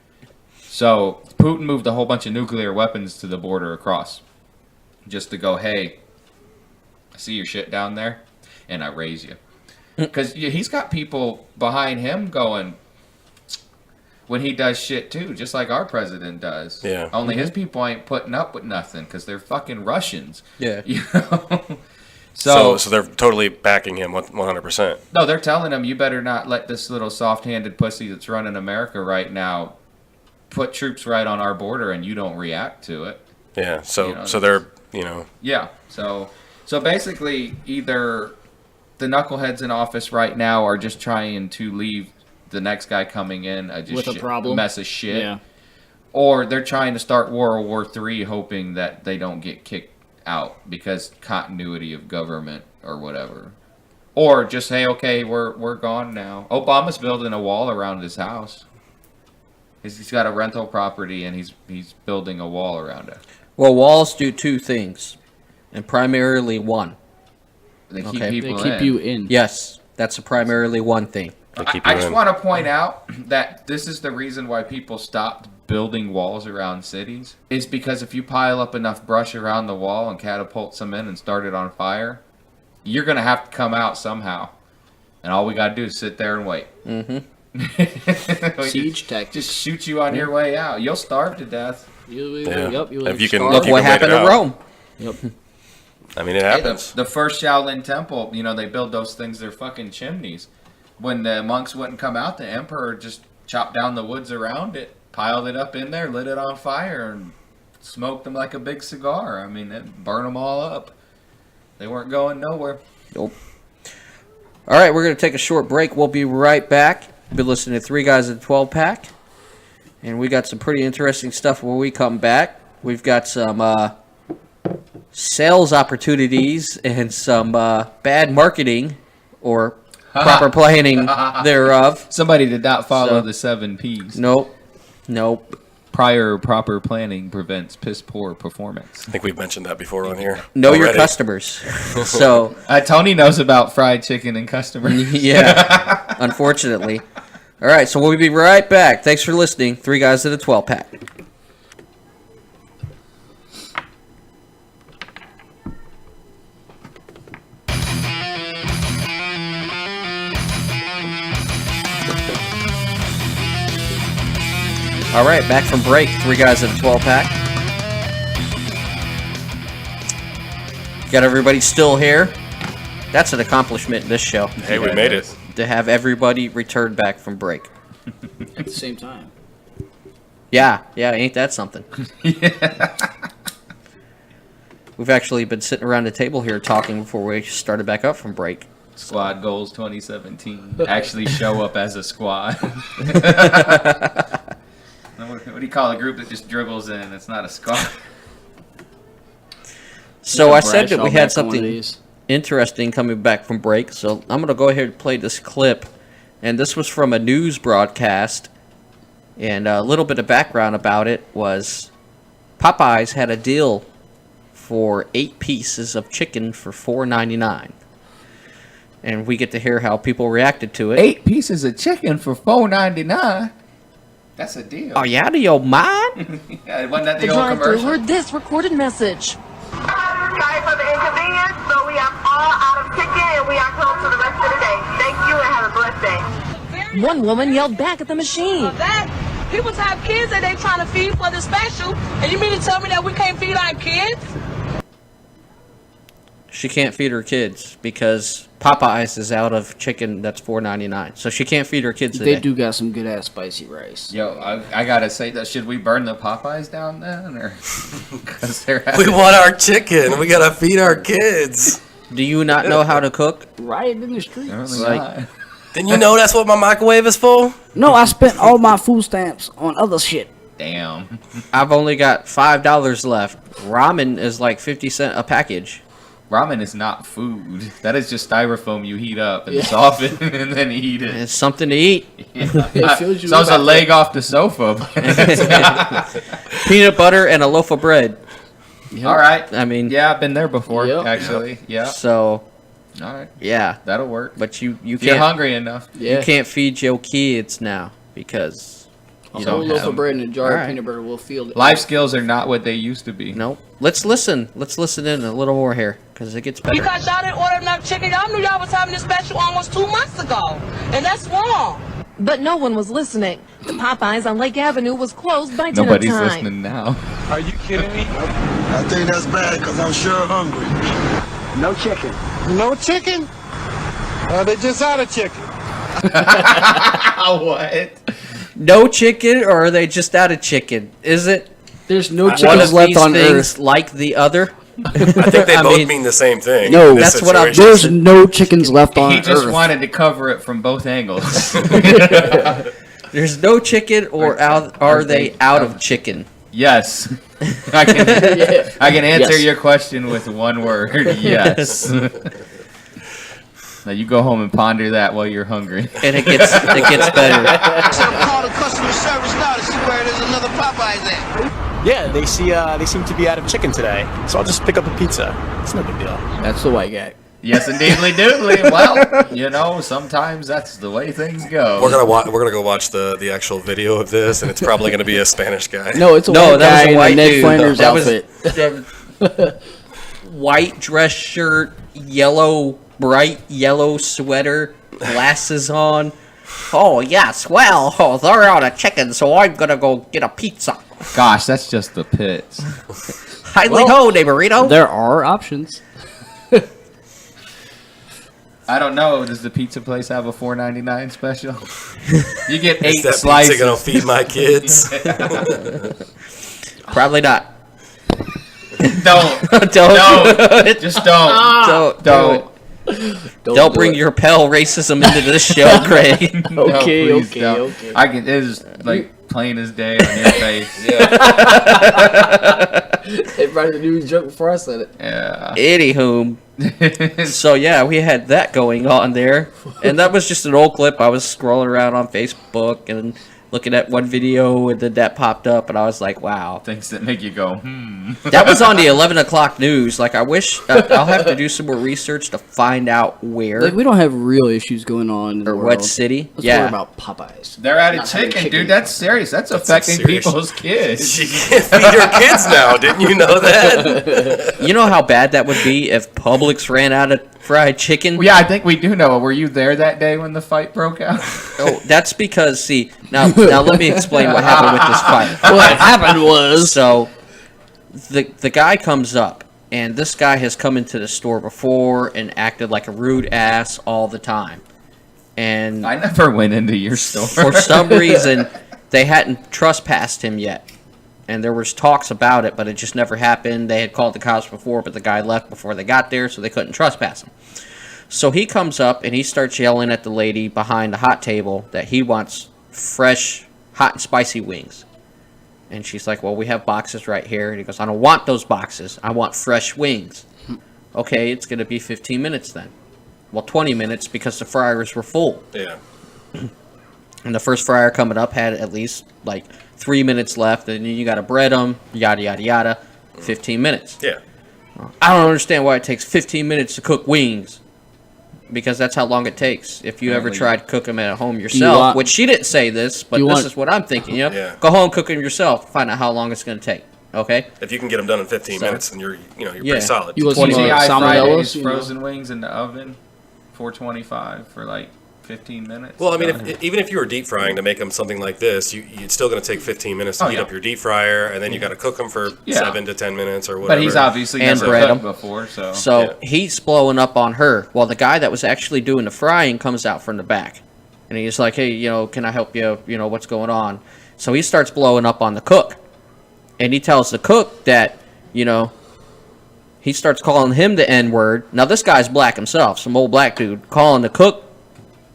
So Putin moved a whole bunch of nuclear weapons to the border across. Just to go, hey, I see your shit down there, and I raise you. Because he's got people behind him going, when he does shit too, just like our president does. Yeah. Only his people ain't putting up with nothing because they're fucking Russians. Yeah. You know. So they're totally backing him 100%. No, they're telling him you better not let this little soft-handed pussy that's running America right now put troops right on our border and you don't react to it. Yeah. So You know, so they're you know. Yeah. So basically, either the knuckleheads in office right now are just trying to leave the next guy coming in With a problem. mess of shit, Yeah. or they're trying to start World War III, hoping that they don't get kicked out because continuity of government or whatever, or just say, okay, we're gone now. Obama's building a wall around his house. He's got a rental property and he's building a wall around it. Well, walls do two things, and primarily one. They keep Okay. people They keep in. you in. Yes, that's primarily one thing. They keep I you just in. want to point out that this is the reason why people stopped building walls around cities. Is because if you pile up enough brush around the wall and catapult some in and start it on fire, you're going to have to come out somehow. And all we got to do is sit there and wait. Mm-hmm. Siege tactics. Just shoot you on your way out. You'll starve to death. Yep. If you can- starve. Look you what can wait happened it to out. Rome. Yep. I mean, it Hey, happens. the first Shaolin temple, you know, they build those things, they're fucking chimneys. When the monks wouldn't come out, the emperor just chopped down the woods around it, piled it up in there, lit it on fire, and smoked them like a big cigar. I mean, it burned them all up. They weren't going nowhere. Nope. All right, we're going to take a short break. We'll be right back. Been listening to Three Guys in a 12-Pack. And we got some pretty interesting stuff when we come back. We've got some sales opportunities and some bad marketing or proper planning thereof. Somebody did not follow So- the 7 Ps. Nope. Nope. Prior proper planning prevents piss poor performance. I think we've mentioned that before on here. Know your already. customers. So, Tony knows about fried chicken and customers. yeah, unfortunately. All right, so we'll be right back. Thanks for listening. Three Guys in a 12-Pack. All right, back from break. Three Guys in a 12-Pack. Got everybody still here. That's an accomplishment in this show. Hey, we made it. To have everybody return back from break. At the same time. Yeah, ain't that something? We've actually been sitting around the table here talking before we started back up from break. Squad goals 2017. Actually show up as a squad. What do you call a group that just dribbles in? It's not a squad. So I said that we Bradshaw had back on one of something these. interesting coming back from break, so I'm going to go ahead and play this clip. And this was from a news broadcast. And a little bit of background about it was Popeyes had a deal for 8 pieces of chicken for $4.99. And we get to hear how people reacted to it. 8 pieces of chicken for $4.99. That's a deal. Are you out of your mind? Yeah, wasn't that The the old drive-thru commercial? heard this recorded message. Sorry for the inconvenience, but we are all out of chicken and we are closed for the rest of the day. Thank you and have a blessed day. One woman yelled back at the machine. That people have kids that they trying to feed for the special, and you mean to tell me that we can't feed our kids? She can't feed her kids because Popeyes is out of chicken that's $4.99. So she can't feed her kids today. They do got some good ass spicy rice. Yo, I gotta say that. Should we burn the Popeyes down then, or because they're We want our chicken. We gotta feed our kids. Do you not know how to cook? Right in the street. apparently Like- not. Didn't you know that's what my microwave is for? No, I spent all my food stamps on other shit. Damn. I've only got $5 left. Ramen is like 50 cents a package. Ramen is not food. That is just styrofoam you heat up and soften and then eat it. It's something to eat. It fills you So it's up a leg off the sofa. Peanut butter and a loaf of bread. All right. I mean, Yeah, I've been there before, Yep. actually. Yeah. so, All right. yeah. That'll work. But you If you're can't hungry enough. Yeah. you can't feed your kids now because you So a don't loaf have of bread and a jar Alright. of peanut butter will feel it. Life skills are not what they used to be. Nope. Let's listen. Let's listen in a little more here because it gets better. Because y'all didn't order enough chicken. Y'all knew y'all was having this special almost 2 months ago, and that's wrong. But no one was listening. The Popeyes on Lake Avenue was closed by dinner Nobody's time. listening now. Are you kidding me? I think that's bad because I'm sure hungry. No chicken. No chicken? They just out of chicken. What? No chicken, or are they just out of chicken? Is it There's no one chickens of left these on things Earth. like the other? I think they I both mean- mean the same thing. No, in this that's what I'm- situation. There's no chickens left on He just Earth. wanted to cover it from both angles. There's no chicken, or are they out of chicken? Yes. I can answer Yes. your question with one word. Yes. Now you go home and ponder that while you're hungry. And it gets better. So call the customer service now to see where there's another Popeyes at. Yeah, they seem to be out of chicken today, so I'll just pick up a pizza. It's no big deal. That's the white guy. Yes, indeedly doodly. Well, you know, sometimes that's the way things go. We're gonna go watch the actual video of this, and it's probably gonna be a Spanish guy. No, it's a No, white that guy was a in white a Ned dude. Flanders That was outfit. white dress shirt, bright yellow sweater, glasses on. Oh yes, well, they're out of chicken, so I'm gonna go get a pizza. Gosh, that's just the pits. Highly ho, neighborito. There are options. I don't know. Does the pizza place have a $4.99 special? You get Is 8 that slices. pizza gonna feed my kids? Probably not. Don't. Don't. Just don't. Don't. Don't bring your pale racism into this show, Craig. No, Okay, please okay, don't. okay. I can. It is like plain as day on your face. Everybody knew the joke before I said it. Yeah. Anywho, so yeah, we had that going on there, and that was just an old clip. I was scrolling around on Facebook and looking at one video, and then that popped up, and I was like, wow. Things that make you go, That was on the 11 o'clock news. Like, I wish I'll have to do some more research to find out where Like, we don't have real issues going on in the or world. what city. Let's Yeah. worry about Popeyes. They're out of Not having chicken, chicken. dude. That's serious. That's affecting serious. people's kids. She can't feed her kids now. Didn't you know that? You know how bad that would be if Publix ran out of fried chicken? Well, yeah, I think we do know. Were you there that day when the fight broke out? Oh, that's because, see, now let me explain what happened with this fight. What happened was... So, the guy comes up, and this guy has come into the store before and acted like a rude ass all the time. And I never went into your store. for some reason, they hadn't trespassed him yet. And there was talks about it, but it just never happened. They had called the cops before, but the guy left before they got there, so they couldn't trespass him. So he comes up, and he starts yelling at the lady behind the hot table that he wants fresh, hot and spicy wings. And she's like, well, we have boxes right here. And he goes, I don't want those boxes. I want fresh wings. Okay, it's going to be 15 minutes then. Well, 20 minutes because the fryers were full. Yeah. And the first fryer coming up had at least like 3 minutes left, and then you got to bread them, yada, yada, yada, 15 minutes. Yeah. I don't understand why it takes 15 minutes to cook wings. Because that's how long it takes. If you ever tried to cook them at home yourself, which she didn't say this, but this is what I'm thinking. You know, Yeah. go home, cook them yourself, find out how long it's going to take. Okay. If you can get them done in 15 minutes, then you're pretty solid. You want some TGI salmonellas? Fridays, frozen wings in the oven, $4.25 for like 15 minutes. Well, I mean, even if you were deep frying to make them something like this, it's still going to take 15 minutes to heat up your deep fryer, and then you got to cook them for 7 to 10 minutes or whatever. But he's obviously And never bread cooked 'em. before, so. So he's blowing up on her. Well, the guy that was actually doing the frying comes out from the back. And he's like, hey, can I help you? What's going on? So he starts blowing up on the cook. And he tells the cook that, he starts calling him the N-word. Now, this guy's black himself, some old black dude, calling the cook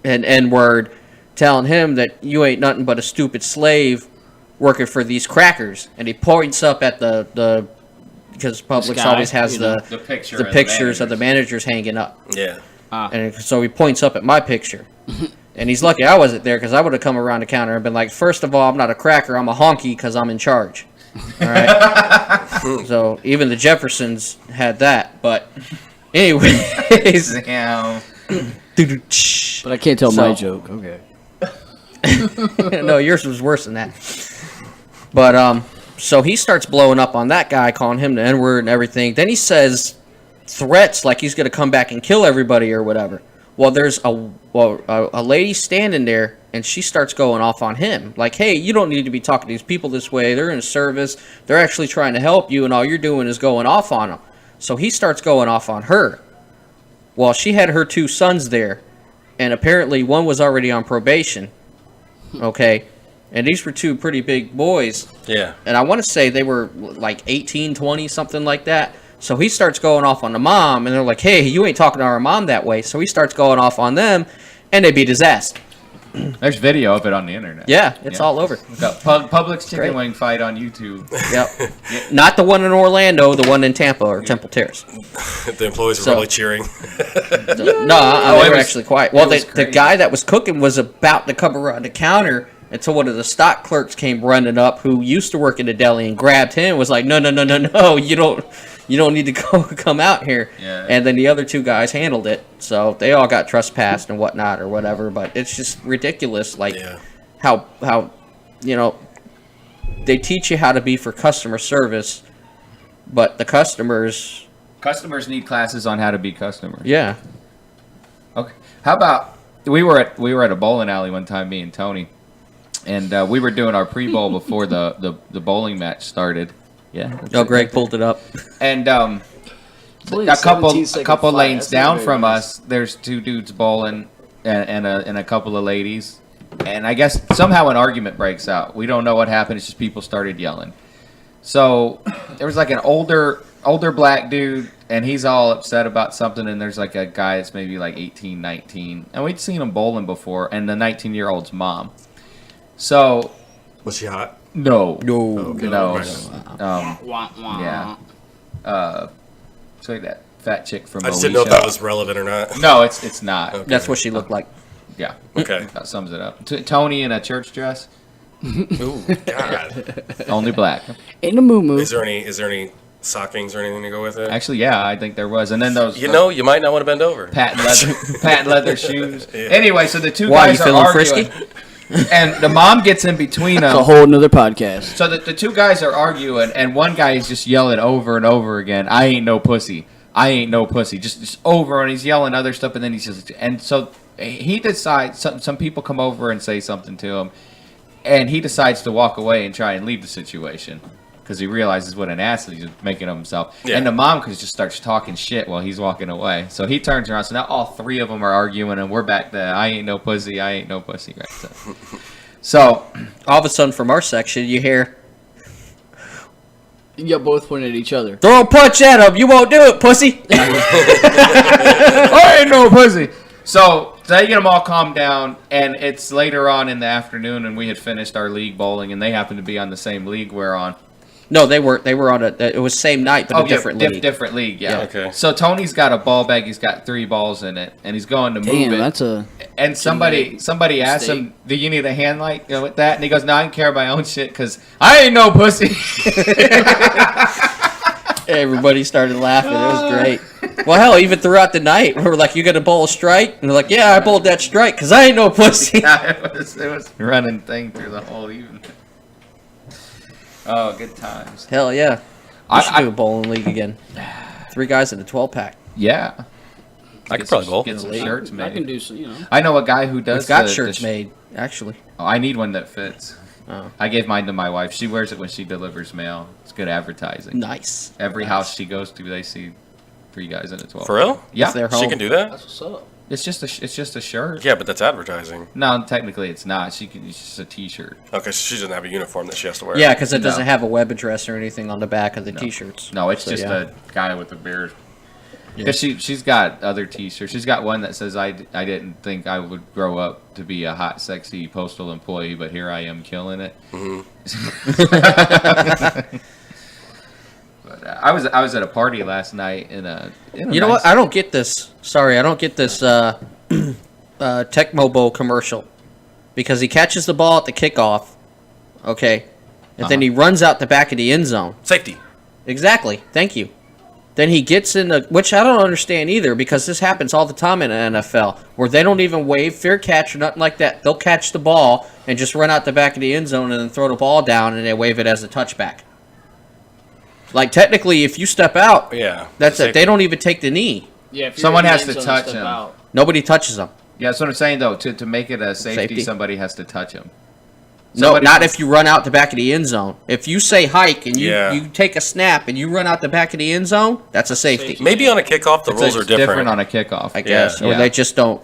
an N-word, telling him that you ain't nothing but a stupid slave working for these crackers. And he points up at the because Publix guy, always has the picture of pictures of the managers hanging up. Yeah. And so he points up at my picture. And he's lucky I wasn't there because I would have come around the counter and been like, first of all, I'm not a cracker. I'm a honky because I'm in charge. All right? So even the Jeffersons had that. But anyways. Damn. But I can't tell my joke. Okay. No, yours was worse than that. But, so he starts blowing up on that guy, calling him the N-word and everything. Then he says threats like he's going to come back and kill everybody or whatever. Well, there's a lady standing there and she starts going off on him. Like, hey, you don't need to be talking to these people this way. They're in service. They're actually trying to help you, and all you're doing is going off on them. So he starts going off on her. Well, she had her 2 sons there, and apparently one was already on probation. Okay? And these were 2 pretty big boys. Yeah. And I want to say they were like 18, 20, something like that. So he starts going off on the mom, and they're like, hey, you ain't talking to our mom that way. So he starts going off on them, and they beat his ass. There's video of it on the internet. Yeah, it's all over. Got Publix chicken Great. wing fight on YouTube. Yep. Not the one in Orlando, the one in Tampa or Temple Terrace. The employees were probably cheering. No, they were actually quiet. Well, the guy that was cooking was about to come around the counter until one of the stock clerks came running up, who used to work in the deli, and grabbed him and was like, no, you don't need to come out here. Yeah. And then the other 2 guys handled it. So they all got trespassed and whatnot or whatever. But it's just ridiculous, like how they teach you how to be for customer service, but the customers need classes on how to be customers. Yeah. Okay. How about we were at a bowling alley one time, me and Tony, and we were doing our pre-bowl before the bowling match started. Yeah. Oh, Greg pulled it up. And a couple lanes down from us, there's 2 dudes bowling and a couple of ladies. And I guess somehow an argument breaks out. We don't know what happened. It's just people started yelling. So there was like an older black dude, and he's all upset about something. And there's like a guy that's maybe like 18, 19. And we'd seen him bowling before, and the 19-year-old's mom. So. Was she hot? No. Okay, No. Yeah. So that fat chick from I just didn't know if that was relevant or not. No, it's not. Okay. That's what she looked like. Yeah. Okay. That sums it up. Tony in a church dress. Ooh, God. Only black. In a moo-moo. Is there any stockings or anything to go with it? Actually, yeah, I think there was. And then those. You might not want to bend over. Patent leather shoes. Yeah. Anyway, so the 2 Why, guys you are feeling arguing. frisky? And the mom gets in between them. It's a whole nother podcast. So the 2 guys are arguing, and one guy is just yelling over and over again, I ain't no pussy. I ain't no pussy. Just over, and he's yelling other stuff, and then he says, and so he decides, some people come over and say something to him, and he decides to walk away and try and leave the situation, because he realizes what an ass he's making of himself. Yeah. And the mom just starts talking shit while he's walking away. So he turns around, so now all 3 of them are arguing, and we're back to, I ain't no pussy, right? So All of a sudden, from our section, you hear, You both pointed at each other. throw a punch at him. You won't do it, pussy. I ain't no pussy. So they get them all calmed down, and it's later on in the afternoon, and we had finished our league bowling, and they happened to be on the same league we're on. No, they weren't. They were on it was same night, but a different league. Different league, yeah. Yeah. Okay. So Tony's got a ball bag. He's got 3 balls in it, and he's going to move Damn, it. that's a... And somebody asked him, "Do you need a hand light with that?" And he goes, "No, I can carry my own shit because I ain't no pussy." Everybody started laughing. It was great. Well, hell, even throughout the night, we were like, "You gonna bowl a strike?" And they're like, "Yeah, I bowled that strike because I ain't no pussy." Yeah, it was a running thing through the whole evening. Oh, good times. Hell yeah. We should I- do a bowling league again. 3 guys in a 12-pack. Yeah. I could probably bowl. Get some shirts made. I can do some, I know a guy who does. We've got the shirts made, actually. Oh, I need one that fits. Oh. I gave mine to my wife. She wears it when she delivers mail. It's good advertising. Nice. Every Nice. house she goes to, they see 3 guys in a 12. For real? Yeah. It's their She home. can do that? That's what's up. It's just a shirt. Yeah, but that's advertising. No, technically it's not. It's just a T-shirt. Okay, so she doesn't have a uniform that she has to wear. Yeah, because it doesn't No. have a web address or anything on the back of the T-shirts. No, it's So, just yeah. a guy with a beard. Yeah. Because she's got other T-shirts. She's got one that says, I didn't think I would grow up to be a hot, sexy postal employee, but here I am killing it. But I was at a party last night in a You know what? I don't get this. Sorry, I don't get this Tecmo Bowl commercial. Because he catches the ball at the kickoff, okay, and then he runs out the back of the end zone. Safety. Exactly. Thank you. Then he gets in the, which I don't understand either, because this happens all the time in the NFL, where they don't even wave fair catch or nothing like that. They'll catch the ball and just run out the back of the end zone and then throw the ball down, and they wave it as a touchback. Like, technically, if you step out, Yeah. that's it. Safety. They don't even take the knee. Yeah, if you're Someone in the has end to zone, touch step him. out. Nobody touches them. Yeah, that's what I'm saying though. To make it a safety, Safety. somebody has to touch him. No, not if you run out the back of the end zone. If you say hike and Yeah. you take a snap and you run out the back of the end zone, that's a safety. Maybe on a kickoff, the rules are different. on a kickoff. I guess. Or Yeah. they just don't.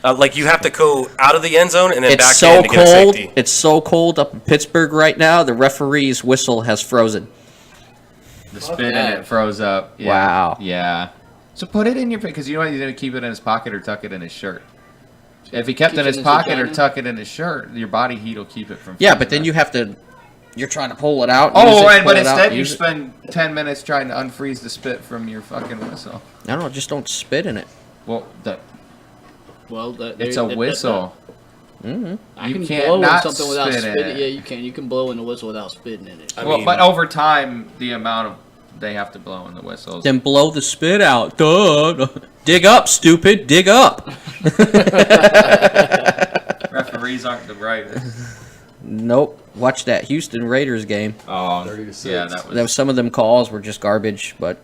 Like you have to go out of the end zone and then It's back so in to get a cold. safety. It's so cold up in Pittsburgh right now. The referee's whistle has frozen. The spit in it froze up. Yeah. Wow. Yeah. So put it in your because you know what, he's gonna keep it in his pocket or tuck it in his shirt. If he kept it in his pocket or tuck it in his shirt, your body heat will keep it from. Yeah, freezing but then up. you have to. You're trying to pull it out. But instead you spend 10 minutes trying to unfreeze the spit from your fucking whistle. I don't know. Just don't spit in it. Well, That, it's a whistle. I You can can't blow in not something without spit in spitting. it. Yeah, you can. You can blow in the whistle without spitting in it. But over time, the amount of they have to blow in the whistles. Then blow the spit out. Duh. Dig up, stupid. Dig up. Referees aren't the brightest. Nope. Watch that Houston Raiders game. Oh, 30-6. yeah, that was. Some of them calls were just garbage, but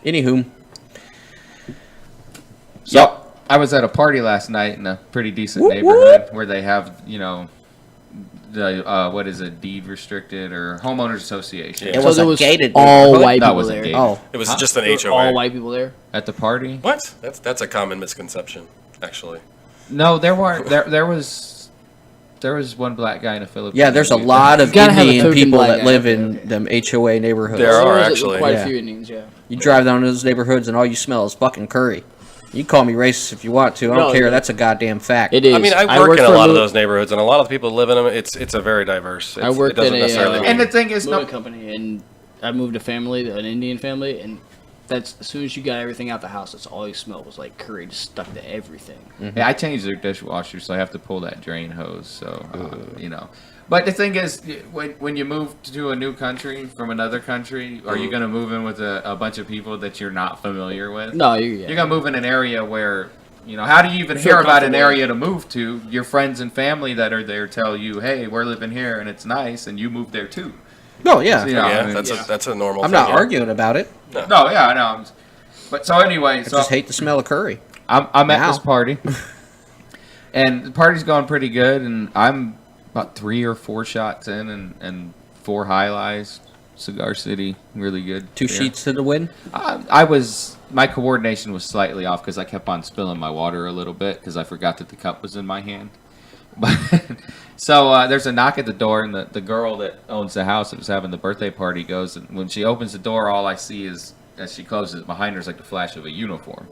anywho. So I was at a party last night in a pretty decent neighborhood where they have, the what is it, deed restricted or homeowners association. It was a gated all neighborhood? white That people wasn't there. gated. Oh, It was just an There were HOA. all white people there. At the party? What? That's a common misconception, actually. No, there weren't. There was one black guy in the Philippines. yeah. There's a lot of gotta have a Indian token people black that guy. live in them HOA neighborhoods. There are was actually. quite Yeah. a few Indians. Yeah. You drive down those neighborhoods and all you smell is fucking curry. You can call me racist if you want to. I don't No, care. yeah. That's a goddamn fact. It is. I mean, I work worked in a for lot of mo- those neighborhoods, and a lot of the people that live in them. It's a very diverse. I worked it doesn't in a necessarily mean- And the thing is, moving no, company, and I moved a family, an Indian family, and that's as soon as you got everything out the house, that's all you smelled was like curry just stuck to everything. yeah, I changed their dishwasher, so I have to pull that drain hose. So But the thing is, when you move to a new country from another country, are you going to move in with a bunch of people that you're not familiar with? No, You're going to move in an area where, how do you even Feel hear about an comfortable. area to move to? Your friends and family that are there tell you, hey, we're living here and it's nice, and you moved there too. No, yeah. So, I Yeah, mean, that's a normal. I'm thing, not yeah. arguing about it. No, yeah, I know. But so anyway, I so just hate the smell of curry. I'm at Now. this party, and the party's going pretty good, and I'm about 3 or 4 shots in, and 4 high lies. Cigar City, really good. Two beer. sheets to the wind. My coordination was slightly off because I kept on spilling my water a little bit because I forgot that the cup was in my hand. But so there's a knock at the door, and the girl that owns the house that was having the birthday party goes, and when she opens the door, all I see is, as she closes it, behind her is like the flash of a uniform.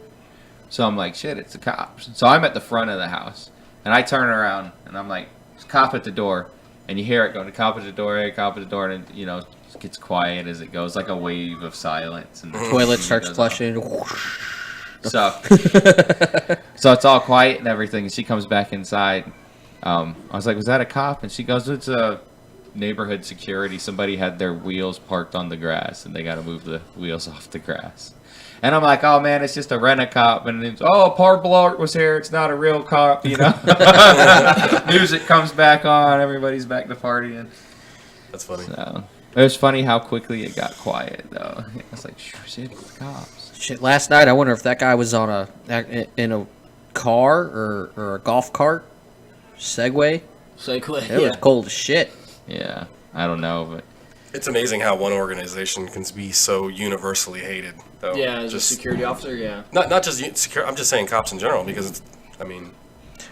So I'm like, shit, it's the cops. So I'm at the front of the house, and I turn around, and I'm like, there's a cop at the door, and you hear it going, cop at the door, hey, cop at the door, and it gets quiet as it goes, like a wave of silence. And Toilet starts goes flushing. so, so it's all quiet and everything. And she comes back inside. I was like, "Was that a cop?" And she goes, "It's a neighborhood security. Somebody had their wheels parked on the grass, and they got to move the wheels off the grass." And I'm like, "Oh man, it's just a rent-a-cop." And it's, "Oh, Paul Blart was here. It's not a real cop." Music comes back on. Everybody's back to partying. That's funny. So it was funny how quickly it got quiet, though. I was like, "Shit, it's cops." Shit, last night I wonder if that guy was in a car or a golf cart. Segway. Segway. It was cold as shit. Yeah, I don't know, but It's amazing how one organization can be so universally hated, though. Yeah, as just a security officer, yeah. not just secure. I'm just saying cops in general because it's. I mean,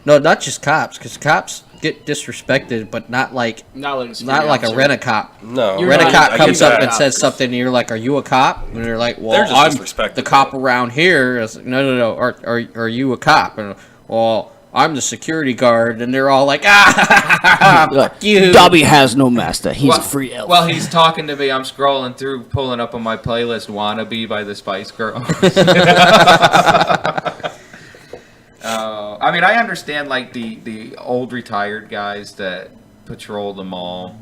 No, not just cops, because cops get disrespected, but not like Not like a, security not like a officer. rent-a-cop. no. You're Rent a not- cop I comes get up that. and says something, and you're like, "Are you a cop?" And they're like, "Well, They're just I'm disrespected, the cop though. around here." I was like, no. Are you a cop? And well, I'm the security guard, and they're all like, "Ah, fuck you." Dobby has no master. He's a free elf. Well, he's talking to me. I'm scrolling through, pulling up on my playlist "Wannabe" by the Spice Girls. I mean, I understand like the old retired guys that patrol the mall.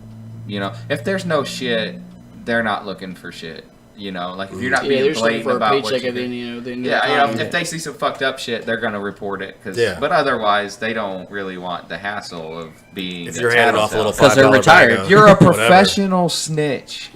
If there's no shit, they're not looking for shit. Like if you're not yeah, being they're just looking blatant for a about what paycheck you at the do. end, the end of the Yeah, time. if they see some fucked up shit, they're gonna report it. Yeah. But otherwise, they don't really want the hassle of being. if you're handing off a little $5 'Cause they're bag retired. of You're a whatever. professional snitch.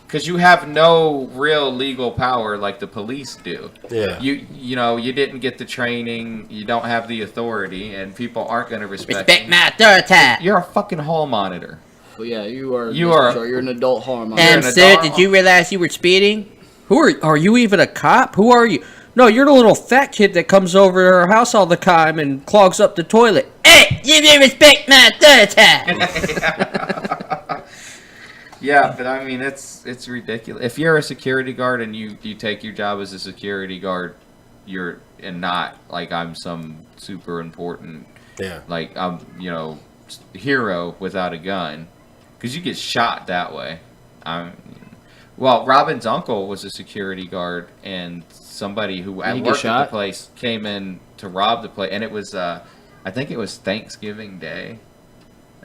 Because you have no real legal power like the police do. Yeah. You know, you didn't get the training, you don't have the authority, and people aren't going to respect Respect you. my authority. You're a fucking hall monitor. But yeah, you are. You're an adult harm. And an sir, adult. did you realize you were speeding? Who are you even a cop? Who are you? No, you're the little fat kid that comes over to our house all the time and clogs up the toilet. Hey, you didn't respect my authority. Yeah, but I mean, it's ridiculous. If you're a security guard and you take your job as a security guard, and not like I'm some super important, like I'm, hero without a gun, because you get shot that way. Well, Robin's uncle was a security guard, and somebody who worked at the place came in to rob the place, and it was, I think it was Thanksgiving Day.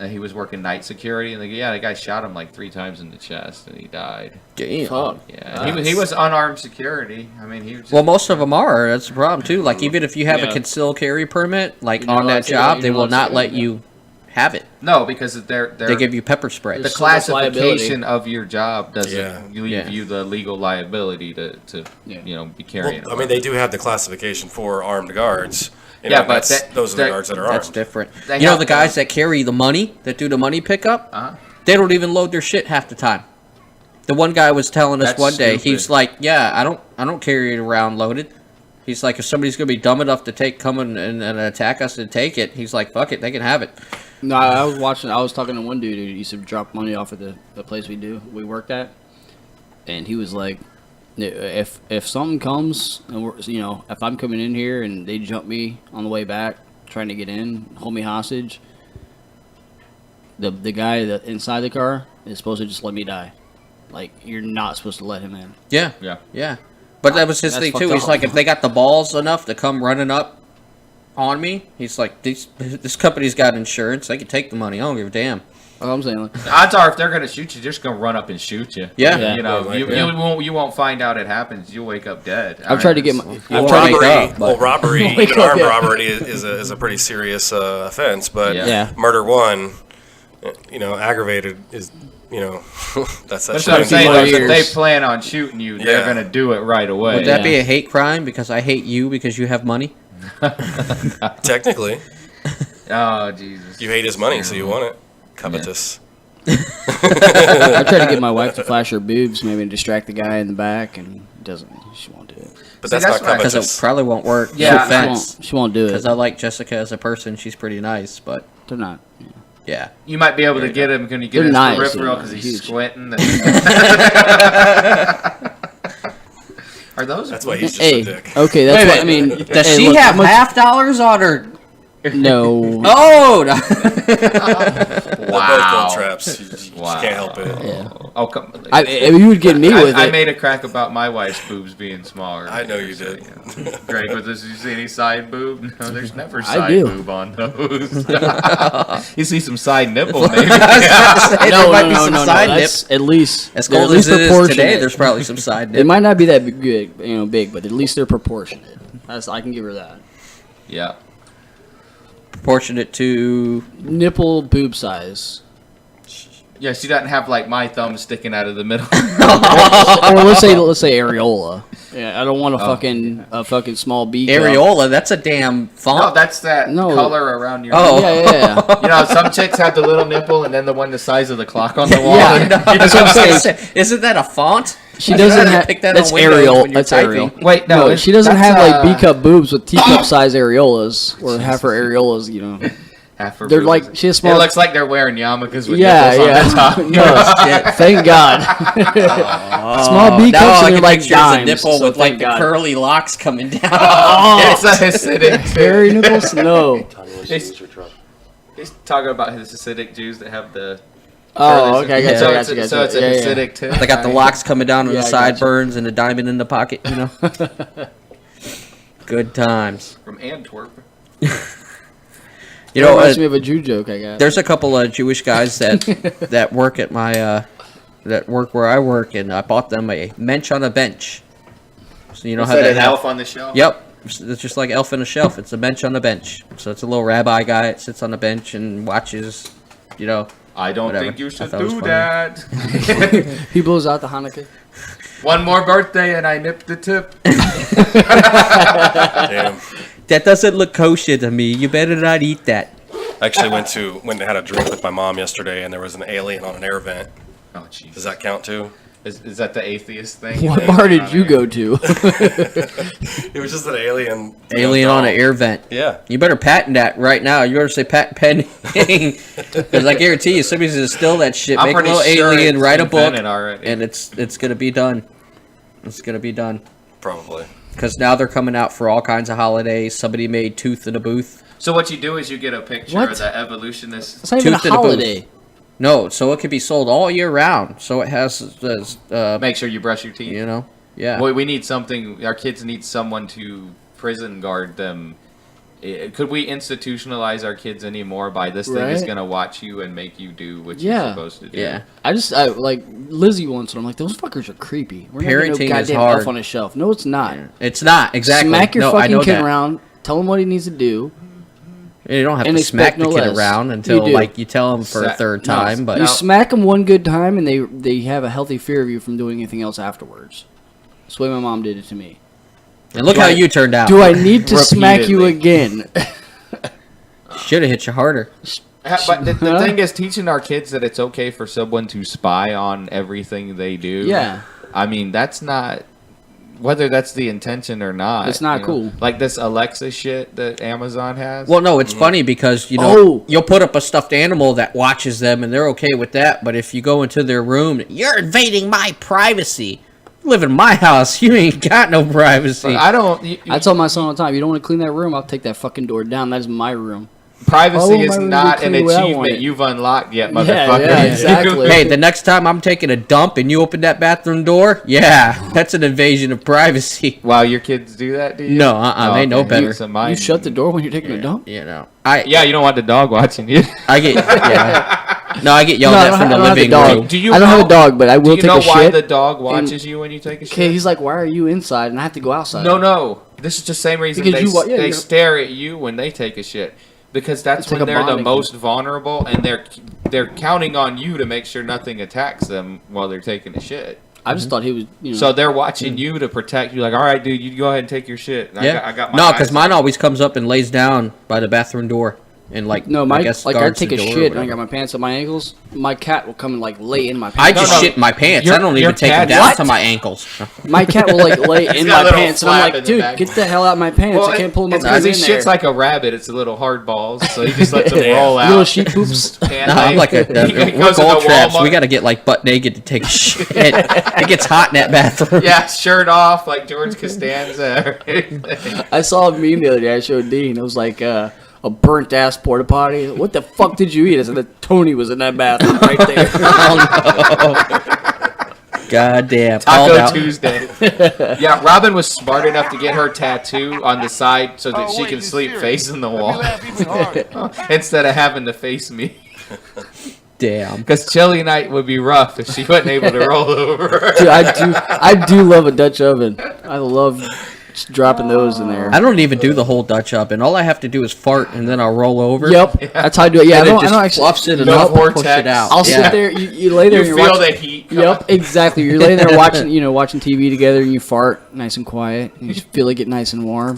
He was working night security, and the guy shot him like 3 times in the chest, and he died. Damn. Fuck. Yeah, he was unarmed security. I mean, he was. Well, most of them are. That's the problem too. Like even if you have a concealed carry permit, like on that job, they will not let you have it. No, because they give you pepper spray. The classification of your job doesn't leave you the legal liability to be carrying. Well, I mean, they do have the classification for armed guards. But those are the guards that are armed. That's different. The guys that carry the money, that do the money pickup, they don't even load their shit half the time. The one guy was telling us one day, he's like, "Yeah, I don't carry it around loaded." He's like, if somebody's gonna be dumb enough to come and attack us and take it, he's like, "Fuck it, they can have it." No, I was talking to one dude who used to drop money off at the place we worked at, and he was like, if something comes and if I'm coming in here and they jump me on the way back trying to get in, hold me hostage, the guy that inside the car is supposed to just let me die. Like, you're not supposed to let him in. Yeah. But that was his thing too. He's like, if they got the balls enough to come running up on me, he's like, this company's got insurance. They can take the money. I don't give a damn. What I'm saying, odds are, if they're gonna shoot you, they're just gonna run up and shoot you. Yeah. You won't find out it happens. You'll wake up dead. I've tried to get my robbery. Even armed robbery is a pretty serious offense, but murder one, aggravated is. That's what I'm saying. If they plan on shooting you, they're gonna do it right away. Would that be a hate crime because I hate you because you have money? Technically. Oh Jesus! You hate his money, so you want it. Covetous. I tried to get my wife to flash her boobs, maybe distract the guy in the back, and she won't do it. But that's not covetous. Because it probably won't work. Yeah, she won't do it. Because I like Jessica as a person; she's pretty nice, but they're not. Yeah. You might be able to get him. Can you get his peripheral because he's squinting? Are those? That's why he's just a dick. Okay, that's what I mean. Does she have $50 on her? No. Oh! No. Wow. Both traps. You just can't help it. Yeah. Oh, come. You would get me with it. I made a crack about my wife's boobs being smaller. I know you did. Greg, did you see any side boob? No, there's never side boob on those. You see some side nipple, maybe. No. That's at least as cold as it is today. There's probably some side nipple. It might not be that good, big, but at least they're proportionate. I can give her that. Yeah. Proportionate to nipple boob size. Yeah, she doesn't have like my thumb sticking out of the middle. Or let's say areola. Yeah, I don't want a fucking small beak. Areola, that's a damn font. No, that's that color around your. Oh, yeah. Some chicks have the little nipple and then the one the size of the clock on the wall. Yeah, that's what I'm saying. Isn't that a font? She doesn't have. That's areola. That's areola. Wait, no, she doesn't have like B-cup boobs with teacup size areolas, or half her areolas. Half her they're boobs. Like she has small. It looks like they're wearing yarmulkes with nipples on the top. No, shit. Thank God. Small B cups and they're like dimes. A nipple with like the curly locks coming down. It's a Hasidic. Hairy nipples? No. He's talking about his Hasidic Jews that have the. Oh, okay, I got you. So it's a Hasidic too. They got the locks coming down on the sideburns and a diamond in the pocket. Good times. From Antwerp. It reminds me of a Jew joke I got. There's a couple of Jewish guys that work at my that work where I work, and I bought them a mensch on a bench. So you know how they have elf on the shelf. Yep, it's just like elf on a shelf. It's a bench on a bench. So it's a little rabbi guy that sits on the bench and watches, I don't Whatever. think you I should thought it was do funny. that. He blows out the Hanukkah. One more birthday and I nipped the tip. Damn. That doesn't look kosher to me. You better not eat that. I actually went and had a drink with my mom yesterday, and there was an alien on an air vent. Oh, jeez. Does that count too? Is that the atheist thing? What bar did you go to? It was just an alien. Alien on an air vent. Yeah. You better patent that right now. You better say patent pending. Because I guarantee you, somebody's going to steal that shit, I'm make a pretty little sure alien, it's write a book, invented already. and it's going to be done. It's going to be done. Probably. Because now they're coming out for all kinds of holidays. Somebody made Tooth in a Booth. So what you do is you get a picture What? of the evolutionist. It's not even a Tooth in a booth. holiday. No, so it can be sold all year round. So it has, Make sure you brush your teeth. you know, yeah. Boy, we need something. Our kids need someone to prison guard them. Could we institutionalize our kids anymore by this thing is Right. going to watch you and make you do what Yeah. you're supposed to do? Yeah. I like Lizzie once, and I'm like, those fuckers are creepy. We're not Parenting getting is no goddamn hard. elf on a shelf. No, it's not. It's not, exactly. Smack your no, I fucking know kid that. around. Tell him what he needs to do. You don't have and to smack expect the no kid less. around You until, do. like, you tell him for a third No, time. But You smack them one good time, and they have a healthy fear of you from doing anything else afterwards. That's the way my mom did it to me. and look Do how I- you turned out. Do I need to smack you Repeatedly. again? Should have hit you harder. But the Huh? thing is, teaching our kids that it's okay for someone to spy on everything they do. Yeah. I mean, that's not. Whether that's the intention or not. It's not you know? cool. Like this Alexa shit that Amazon has. Well, no, it's funny because, you know, Oh. you'll put up a stuffed animal that watches them and they're okay with that. But if you go into their room, you're invading my privacy. You live in my house. You ain't got no privacy. I don't. I tell my son all the time, you don't want to clean that room, I'll take that fucking door down. That is my room. Privacy Oh, is my room not be an clean the way I want achievement it. you've unlocked yet, Yeah, motherfucker. yeah, exactly. Hey, the next time I'm taking a dump and you open that bathroom door, yeah, that's an invasion of privacy. Wow, your kids do that, do you? No, they know okay. better. So mine- You shut the door when you're taking a dump? You know, Yeah, you don't want the dog watching you. I get, yeah. No, I get yelled at from the living dog. room. Do you I don't have know- a dog, but I will Do you take know a why shit. the dog watches you when you take a Okay, shit? he's like, why are you inside? And I have to go outside. No. This is the same reason Because they you're- stare at you when they take a shit. Because that's It's when like a they're the bonding most thing. vulnerable, and they're counting on you to make sure nothing attacks them while they're taking a shit. I just thought he was, you know. So they're watching you to protect you. Like, all right, dude, you go ahead and take your shit. And Yeah. I got my no, eyes because on mine you. always comes up and lays down by the bathroom door. And, like, no, I guess I guards take the a door or shit and I whatever. got my pants up my ankles. My cat will come and like lay in my I pants. just shit in my pants. Your- I don't your even take them cat- down What? to my ankles. My cat will like lay in got a my little pants, and I'm flap like, in the dude, back. get the hell out of my pants! Well, I can't pull them up. it's because he in there. shits like a rabbit. It's a little hard balls, so he just lets them roll out. little sheep poops. Can't No, I'm they? like He we're goes gold into traps. Walmart. We got to get like butt naked to take a shit. It gets hot in that bathroom. Yeah, shirt off like George Costanza. I saw a meme the other day. I showed Dean. It was like a burnt ass porta potty. What the fuck did you eat? I said that Tony was in that bathroom right there. God damn. Taco Tuesday. Yeah, Robin was smart enough to get her tattoo on the side so that she can sleep facing the wall instead of having to face me. Damn. Because chili night would be rough if she wasn't able to roll over. Dude, I do love a Dutch oven. I love just dropping those in there. I don't even do the whole Dutch oven. All I have to do is fart and then I'll roll over. Yep, that's how I do it. Yeah, And I it don't just actually. fluffs it and No I'll push vortex. it out. I'll Yeah. sit there. You lay there. You and you're feel watching, the heat. Yep, exactly. You're laying there watching TV together, and you fart nice and quiet, and you just feel it get nice and warm.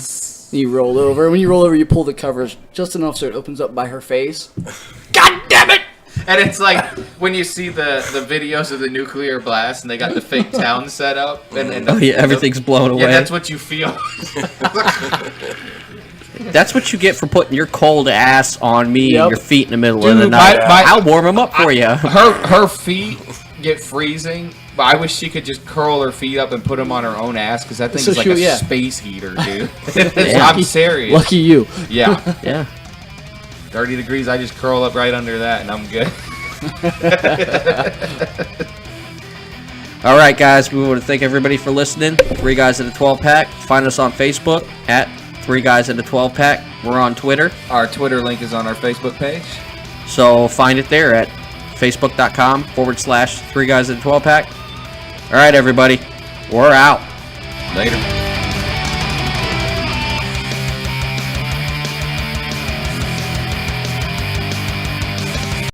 And you roll over. When you roll over, you pull the covers just enough so it opens up by her face. God damn it! And it's like when you see the videos of the nuclear blast and they got the fake town set up. And Oh, yeah, everything's blown away. Yeah, that's what you feel. That's what you get for putting your cold ass on me Yep. and your feet in the middle of the Dude, night. my- I'll warm them up for you. Her feet get freezing, but I wish she could just curl her feet up and put them on her own ass because that thing So is like she- a yeah. space heater, dude. Yeah. I'm serious. Lucky you. Yeah. Yeah. 30 degrees, I just curl up right under that and I'm good. All right, guys. We want to thank everybody for listening. 3 Guys in a 12 Pack. Find us on Facebook at 3 Guys in a 12 Pack. We're on Twitter. Our Twitter link is on our Facebook page. So find it there at facebook.com/3 Guys in a 12 Pack. All right, everybody. We're out. Later.